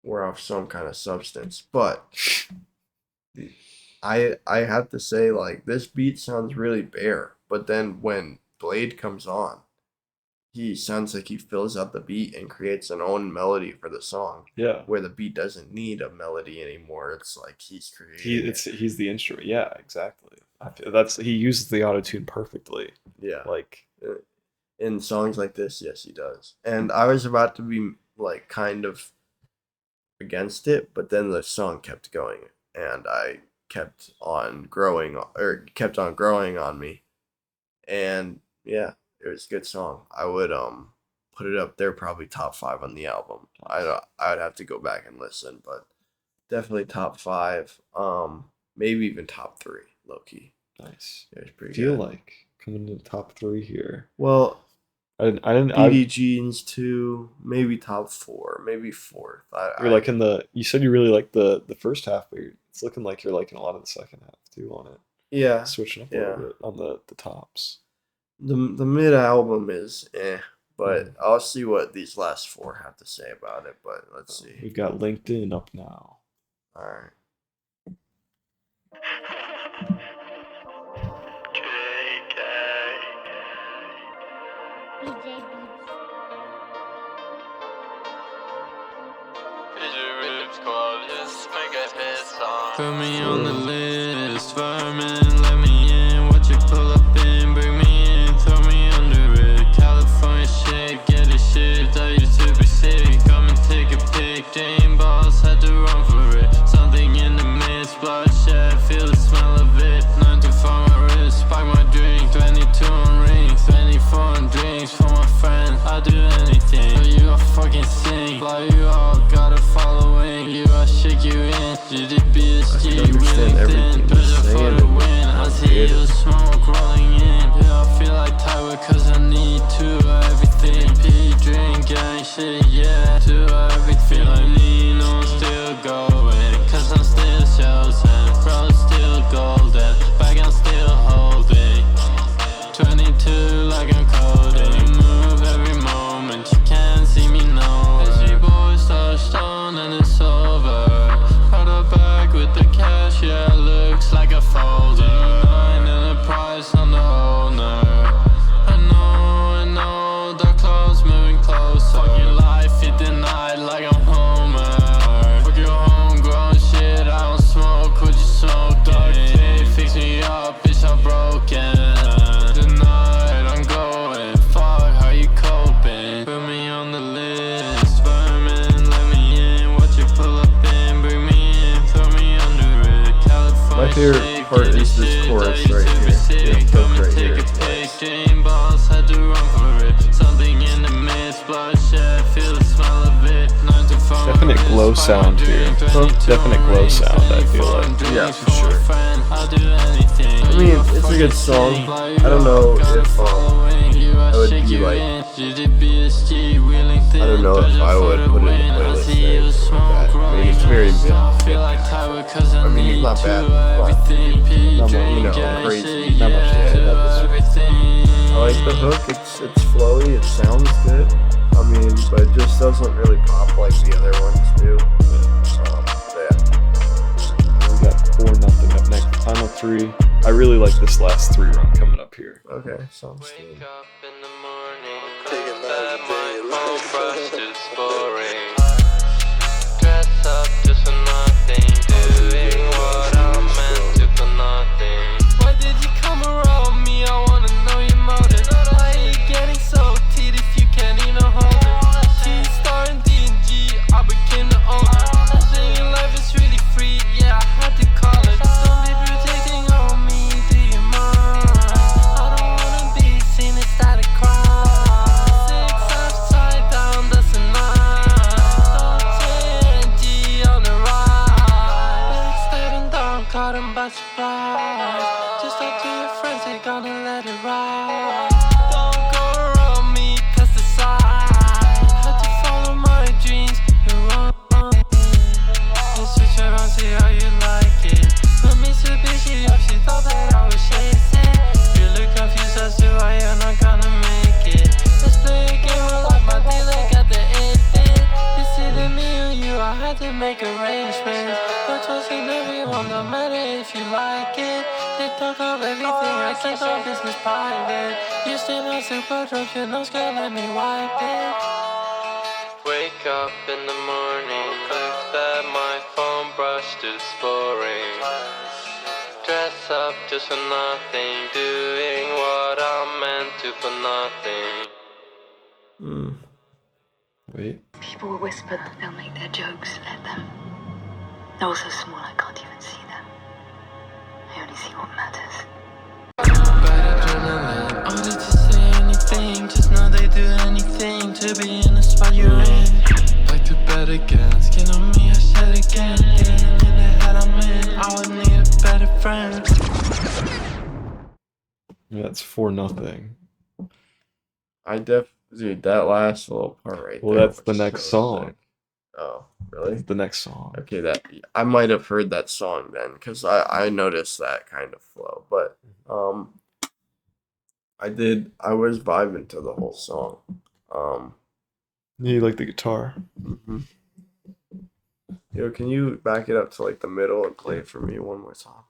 we're off some kind of substance, but I have to say, like, this beat sounds really bare, but then when Blade comes on, he sounds like he fills out the beat and creates an own melody for the song. Yeah. Where the beat doesn't need a melody anymore. It's like he's creating. He's the instrument. Yeah, exactly. He uses the auto-tune perfectly. Yeah. Like in songs like this, yes, he does. And I was about to be like kind of against it, but then the song kept going, and I kept on growing on me, and yeah, it was a good song. I would put it up there, probably top 5 on the album. I'd have to go back and listen, but definitely top 5. Maybe even top 3, low key. Nice. It was pretty Feel good. like coming to the top 3 here. Well, I didn't. BD Jeans 2, maybe top 4, maybe 4th. You're like in the. You said you really liked the first half, but it's looking like you're liking a lot of the second half too on it. Yeah, Switching up a little bit on the tops. the mid album is but I'll see what these last 4 have to say about it. But let's see. We've got LinkedIn up now. All right. Put me on the list, fireman, let me in. Watch you pull up in, bring me in, throw me under it. California shit, get it shipped, I used to be sick. Come and take a pic, Dame Boss had to run for it. Something in the midst, bloodshed, feel the smell of it. 9 to 5 my wrist, spike my drink. 22 on rings, 24 on drinks for my friends. I do anything, but you a fucking sing. Fly you out, got a following, you I shake you in. GDBSG, really thin, pressure for the win. I see you smoke rolling in. Yeah, I feel like Tyler cause I need to everything. P drink gang shit, yeah, to everything. Like Nino still going, cause I'm still chosen. Bro still golden, bag I'm still holding. 22 like I'm coding, move every moment, you can't see me nowhere. As you boys touched on and it's over. Bag with the cash, yeah, looks like a folder. 9 and a price on the owner. I know, the clouds moving closer. Fuck your life, hit the night like I'm Homer. Fuck your homegrown shit, I don't smoke, would you smoke? Dark tape, fix me up, bitch, I'm broken. Tonight I'm going, fuck, how you coping? Put me on the list, fireman, let me in. Watch you pull up in, bring me. My favorite part is this chorus right here. This hook right here. Definite glow sound here. Definite glow sound, I feel like. Yeah, for sure. I mean, it's a good song. I don't know if I would be like, I don't know if I would put it in the playlist there, like that. I mean, it's very mid. I mean, he's not bad, but not much, crazy. Not much to say about this. I like the hook. It's flowy. It sounds good. I mean, but it just doesn't really pop like the other ones do. We got 4-0 up next. Final 3. I really like this last 3 run coming up here. Okay, sounds good. Dress up just for nothing, doing what I'm meant to for nothing. Why did you come around me? I wanna know your motive. I ain't getting so teed if you can't even hold it. T-Star and D&G, I became the owner. Saying life is really free, yeah, I had to call it. Don't be protecting on me, do you mind? I don't wanna be seen as that a crime. 6 upside down, that's enough. not surprised. Just talk to your friends, they gonna let it ride. Don't go around me, pesticide. Had to follow my dreams, you're wrong. Let's switch around, see how you like it. My Mitsubishi up, she thought that I was chasing. You look confused as to why you're not gonna make it. Let's play a game of life, my dealer got the 8-bit. It's either me or you, I had to make arrangements. Don't trust in everyone, no matter if you like it. They talk of everything, I keep our business private. You still not super drunk, you know, girl, let me wipe it. Wake up in the morning, looked at my phone, brushed to boring. Dress up just for nothing, doing what I'm meant to for nothing. Wait. People will whisper that they'll make their jokes, let them. They're all so small I can't even see them. I only see what matters. Bad adrenaline, order to say anything, just know they do anything to be in the spot you're in. Back to bed again, skin on me, I said again. Getting in the head I'm in, I would need a better friend. Yeah, it's 4-0. Dude, that last little part right Well, there. that's the was next so song. sick. Oh, really? The next song. Okay, that I might have heard that song then, because I noticed that kind of flow, but I was vibing to the whole song. Yeah, you like the guitar. Mhm. Yo, can you back it up to like the middle and play it for me one more time?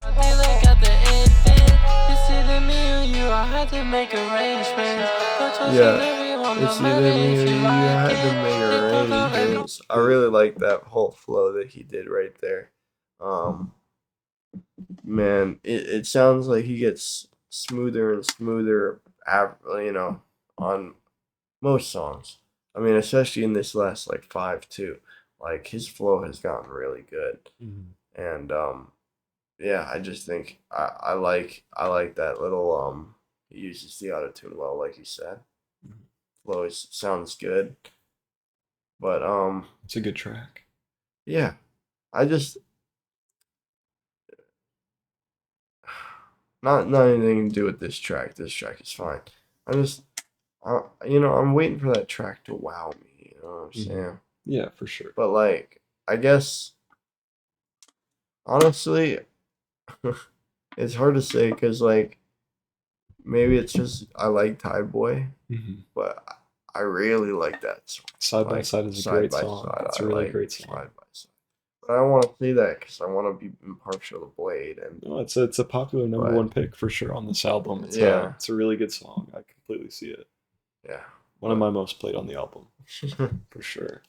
My dealer got the 8-bit. It's either me or you, I had to make arrangements. Don't trust in everyone, no It's matter either me if or you you like had it. to make They talk of arrangements. I really like that whole flow that he did right there. Man, it sounds like he gets smoother and smoother, you know, on most songs. I mean, especially in this last like 5 too. Like his flow has gotten really good, and yeah, I just think I like that little he uses the auto tune well, like you said. Flow sounds good, but It's a good track. yeah, I just not anything to do with this track. This track is fine. I'm waiting for that track to wow me. You know what I'm saying? Yeah, for sure. But like, I guess honestly, it's hard to say because like maybe it's just I like Tide Boy, but I really like that song. Side by Side is a great song. It's a really great song. Side by Side. But I don't want to say that because I want to be impartial to Blade, and No, it's a popular number one pick for sure on this album. It's a really good song. I completely see it. Yeah. One of my most played on the album, for sure.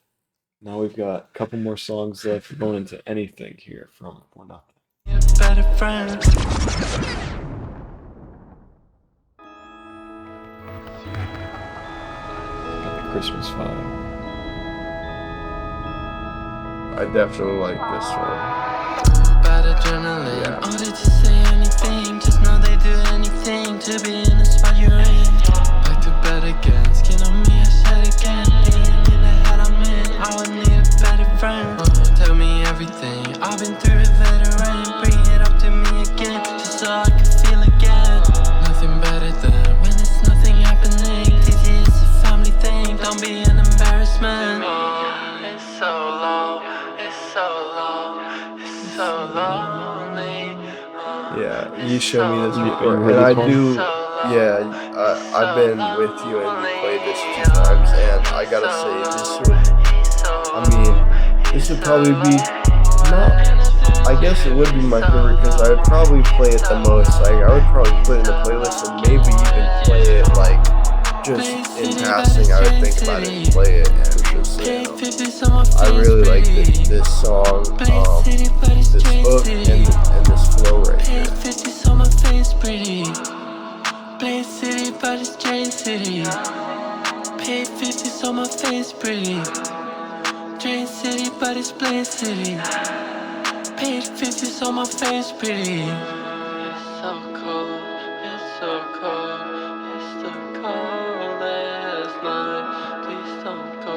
Now we've got a couple more songs left. We're going into anything here from 4-0. better friends. Got the Christmas vibe. I definitely like this one. Bad adrenaline, order to say anything, just know they do anything to be in the spot you're in. Back to bed again, skin on me, I said again. Being in the head I'm in, I would need a better friend. Tell me everything, I've been through a veteran. Bring it up to me again, just so I can feel again. Nothing better than when there's nothing happening. TT is a family thing, don't be an embarrassment. Oh, it's so low, it's so low, it's so lonely. Yeah, you showed me this before, and I do. Yeah, I've been with you and you played this a few times, and I gotta say this would probably be not. I guess it would be my favorite because I would probably play it the most. Like I would probably put it in the playlist and maybe even play it like just in passing. I would think about it and play it, and just I really like this song, this hook, and this flow right here. Play city, but it's Drain City. Pay 50s on my face, pretty. Drain City, but it's Blade City. Paid 50s on my face, pretty. It's so cold, it's so cold, it's the coldest night. Please don't go,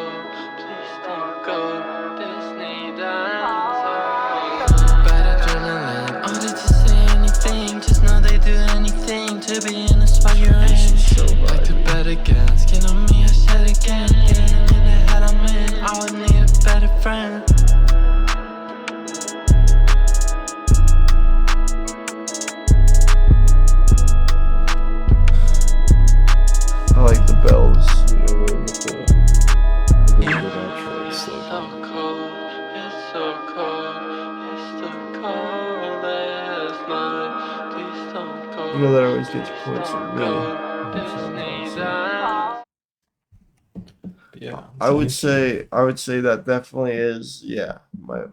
please don't go. Disney dancer. Bad adrenaline. better gas. Skin on me, I shed again. Getting in the head I'm in. I would need a better friend. I like the bells. Yeah, we'll get the really good outro. It's slow So down. cold, it's so cold, it's the coldest night. Please don't go. You know that always gets points Don't from me. go. Disney dance. But yeah, I would say that definitely is my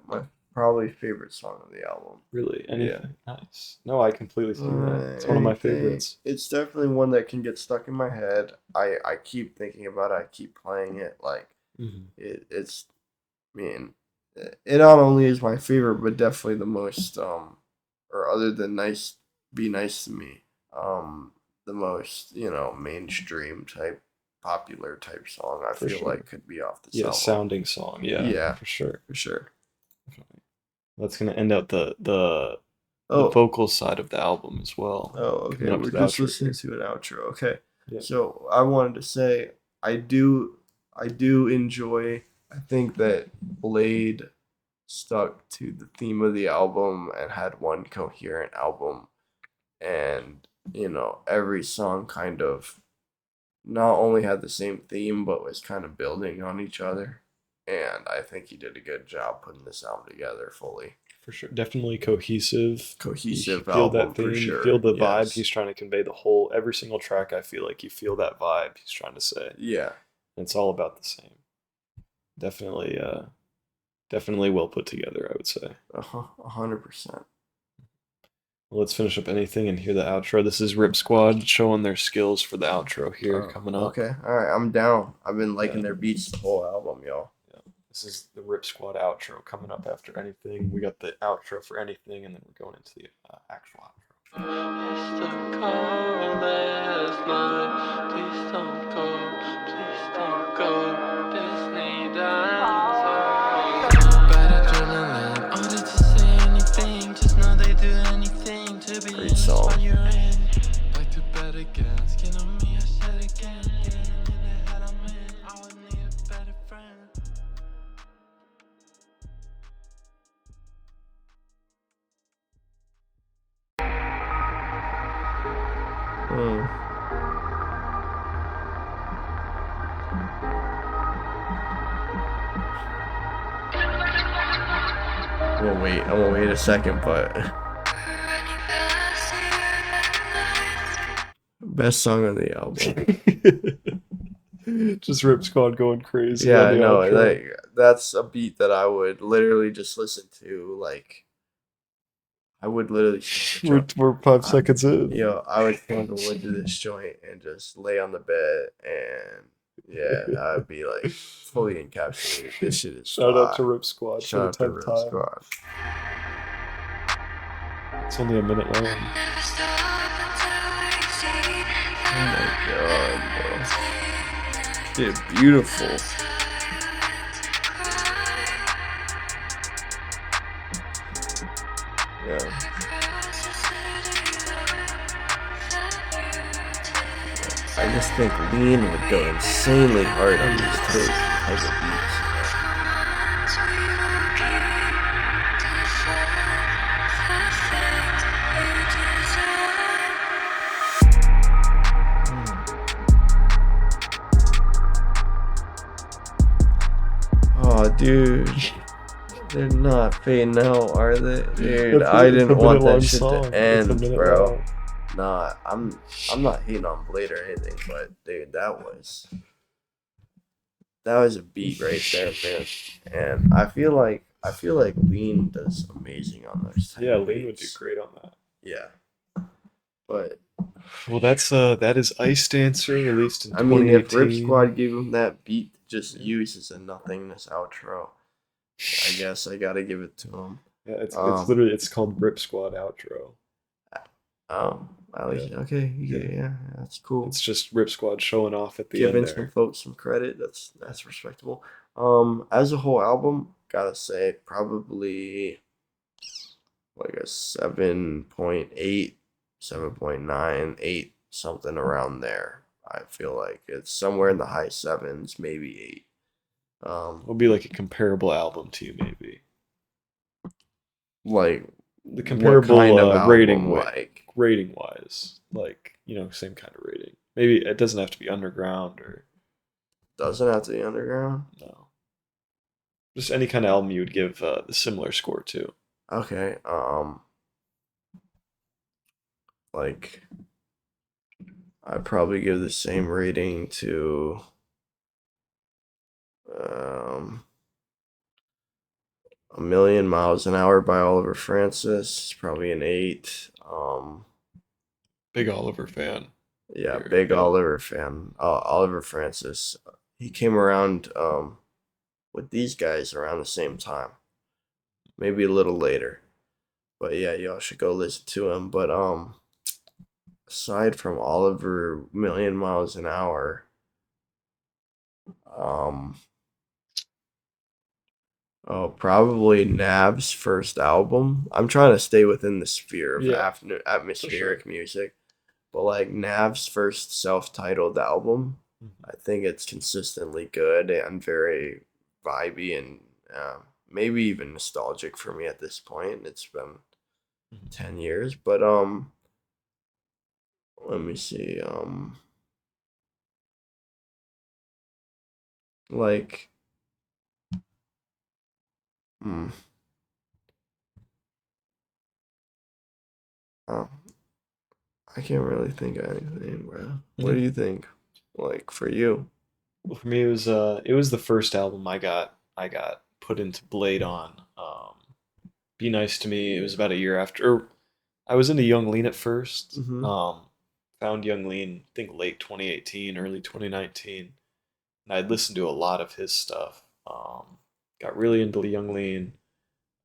probably favorite song on the album. really anything. Nice. No, I completely see that. It's one of my favorites. It's definitely one that can get stuck in my head. I keep thinking about it. I keep playing it. Like it's, man, it not only is my favorite, but definitely the most or other than nice, be nice to me, the most mainstream type, popular type song. I For feel sure. like could be off this Yeah, album. sounding song. Yeah, Yeah. for sure. For sure. Definitely. That's gonna end out the Oh. vocal side of the album as well. Oh, okay. Coming up We're to the just outro listening to an outro. Okay. Yeah. So I wanted to say I do enjoy. I think that Blade stuck to the theme of the album and had one coherent album, and every song kind of not only had the same theme but was kind of building on each other, and I think he did a good job putting this album together fully. For sure. Definitely cohesive. Cohesive You feel album that theme, for you sure. feel the vibe Yes. he's trying to convey. The whole every single track, I feel like you feel that vibe he's trying to say. Yeah. It's all about the same. Definitely definitely well put together, I would say. 100%. Well, let's finish up anything and hear the outro. This is Rip Squad showing their skills for the outro here coming up. Okay. All right. I'm down. I've been liking their beats the whole album, y'all. This is the Rip Squad outro coming up after anything. We got the outro for anything, and then we're going into the actual outro. It's the coldest night. Please don't go. Please don't go. Disney dance. Bad adrenaline. Order to say anything. Just know they do anything to be Great song. what you're in. Back to bed again. Skin on me, I shed again. Getting in the head I'm in. I would need a better friend. I'm gonna wait a second, but best song on the album. Just Rip Squad going crazy. Yeah, on the no, outro. like that's a beat that I would literally just listen to. Like, I would literally. We're 5 seconds in. I would go into this joint and just lay on the bed, and I would be like fully encapsulated. This shit is Shout out to fire. Rip Squad Shout out for to the Rip 10th time. Squad. It's only a minute long. Oh my god, bro. Dude, beautiful. Yeah. I just think Lean would go insanely hard on these type of beats. Oh, dude. They're not fading out, are they? Dude, I didn't want that shit to end, bro. Nah, I'm not hating on Blade or anything, but dude, that was a beat right there, man. And I feel like Lean does amazing on those type of Lean would do beats. great on that. Yeah. But well, that is Icedancer, released in 2018. I mean, if Rip Squad gave him that beat to just use as a nothingness outro, I guess I gotta give it to him. Yeah, it's literally called Rip Squad outro. Okay, yeah, that's cool. It's just Rip Squad showing off at the Giving end there. some folks some credit. That's respectable. As a whole album, gotta say probably like a 7.8, 7.9, 8, something around there. I feel like it's somewhere in the high sevens, maybe 8. Will be like a comparable album to you, maybe. Like The what comparable kind of rating album? Like rating wise, like same kind of rating. Maybe it doesn't have to be underground or doesn't have to be underground. no, just any kind of album you would give the similar score to. Okay. Like I'd probably give the same rating to um A Million Miles an Hour by Oliver Francis. It's probably an 8. Big Oliver fan. Yeah, Here, big yeah. Oliver fan. Oliver Francis. He came around with these guys around the same time. Maybe a little later. But yeah, y'all should go listen to him. But aside from Oliver Million Miles an Hour, um oh, probably Nav's first album. I'm trying to stay within the sphere of Yeah, atmospheric music. But like Nav's first self-titled album, I think it's consistently good and very vibey and maybe even nostalgic for me at this point. It's been 10 years, but let me see. Like hmm, uh, I can't really think of anything, bro. What do you think? Like for you? Well, for me, it was the first album I got put into Blade on. Be Nice to Me. It was about a year after. Or I was into Young Lean at first. Mm-hmm. Found Young Lean, I think late 2018, early 2019, and I'd listened to a lot of his stuff. Got really into Young Lean,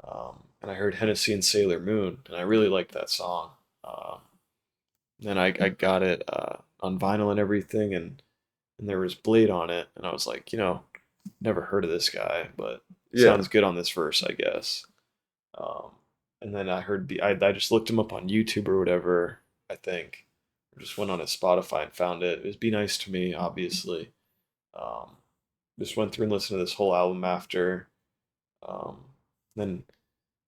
and I heard Hennessy and Sailor Moon, and I really liked that song. Um, then I got it on vinyl and everything, and there was Blade on it, and I was like, never heard of this guy, but Yeah. sounds good on this verse, I guess. Um, and then I just looked him up on YouTube or whatever, I think. Just went on his Spotify and found it. It was Be Nice to Me, obviously. Um, just went through and listened to this whole album after. Um, then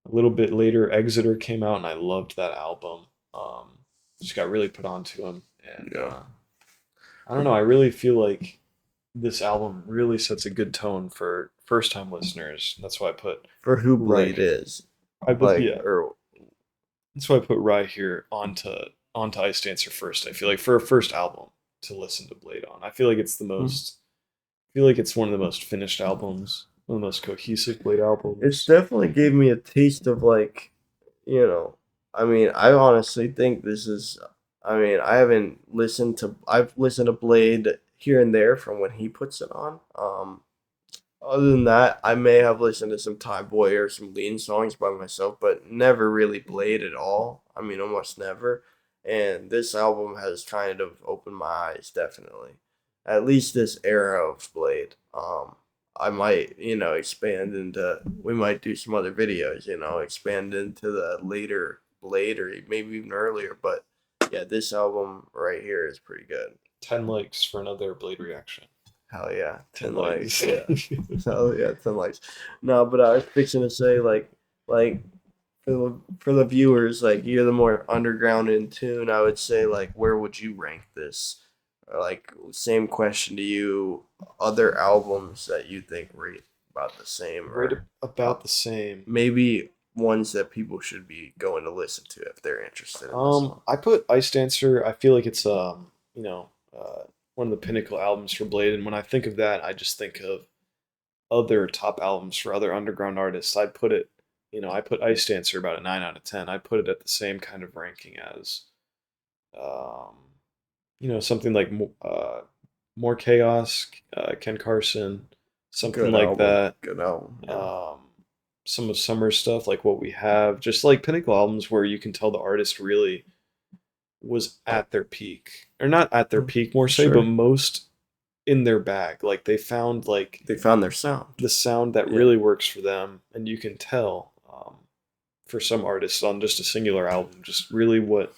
a little bit later, Exeter came out, and I loved that album. Just got really put onto him, and Yeah. I don't know. I really feel like this album really sets a good tone for first-time listeners. That's why I put For who Blade Right. is. I put Like yeah. or That's why I put Rye here onto Icedancer first. I feel like for a first album to listen to Blade on, I feel like it's the most. I feel like it's one of the most finished albums, one of the most cohesive Blade albums. it's definitely gave me a taste of like, I mean, I honestly think this is I mean, I've listened to Blade here and there from when he puts it on. Other than that, I may have listened to some Thai Boy or some Lean songs by myself, but never really Blade at all. I mean, almost never. And this album has kind of opened my eyes, definitely. At least this era of Blade. I might, expand into. We might do some other videos, expand into the later Blade or maybe even earlier. But yeah, this album right here is pretty good. 10 likes for another Blade reaction. Hell yeah, 10 likes. likes. Yeah. Hell yeah, 10 likes. No, but I was fixing to say like for the viewers, like you're the more underground in tune. I would say like where would you rank this? Or like same question to you. Other albums that you think rate about the same, Right or about the same. maybe ones that people should be going to listen to if they're interested in this one. I put Icedancer. I feel like it's one of the pinnacle albums for Blade, and when I think of that, I just think of other top albums for other underground artists. I put it, I put Icedancer about a 9 out of 10. I put it at the same kind of ranking as, something like More Chaos, Ken Carson, something Good like album. that. Good album. Yeah. Some of Summer's stuff, like What We Have, just like pinnacle albums where you can tell the artist really was at their peak, or not at their peak, more say, Sure. but most in their bag. Like they found their sound. the sound that Yeah. really works for them, and you can tell for some artists on just a singular album, just really what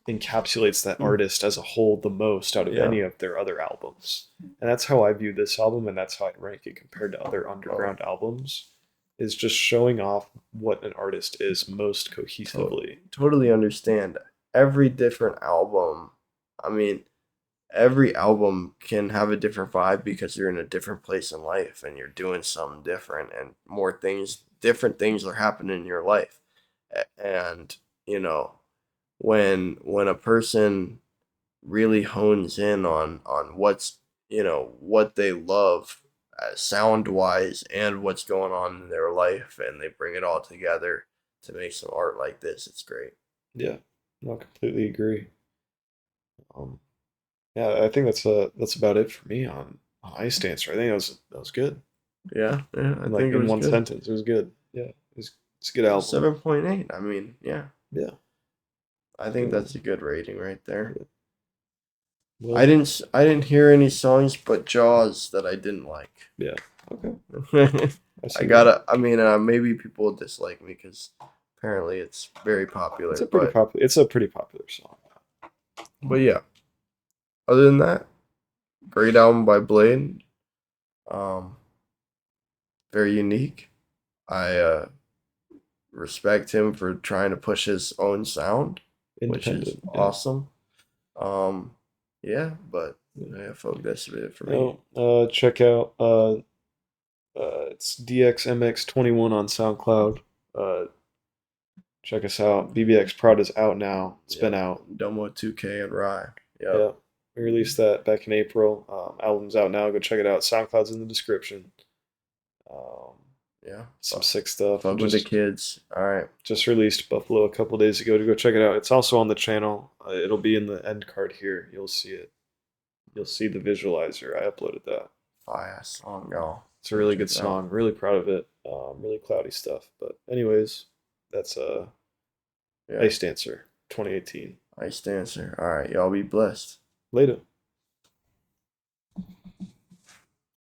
encapsulates that artist as a whole the most out of Yeah. any of their other albums. And that's how I view this album, and that's how I rank it compared to other underground albums. Is just showing off what an artist is most cohesively. Totally understand. Every different album, I mean, every album can have a different vibe because you're in a different place in life and you're doing something different and different things are happening in your life. And, you know, when a person really hones in on what's, what they love, sound wise, and what's going on in their life, and they bring it all together to make some art like this, it's great. Yeah, I completely agree. Yeah, I think that's about it for me on Icedancer. I think that was good. Yeah, I Like think it in was one good. sentence, it was good. Yeah, it's a good album. 7.8. I mean, yeah, Yeah. I think that's a good rating right there. Well, I didn't hear any songs but Jaws that I didn't like. Yeah. Okay. I mean, maybe people will dislike me because apparently it's very popular. It's a pretty popular song. But yeah. Other than that, great album by Blade. Very unique. I respect him for trying to push his own sound, which is awesome. Yeah, but yeah, folk, that's it for me. Check out it's DXMX21 on SoundCloud. Check us out. BBX Prod is out now. It's been out. Domo 2K and Rye. Yeah. We released that back in April. Album's out now. Go check it out. SoundCloud's in the description. Yeah. Some sick stuff. Fuck with the kids. All right. Just released Buffalo a couple days ago to go check it out. It's also on the channel. It'll be in the end card here. You'll see it. You'll see the visualizer. I uploaded that. Fire song, y'all. It's a really good song. Really proud of it. Really cloudy stuff. But anyways, that's Icedancer 2018. Icedancer. All right, y'all be blessed. Later.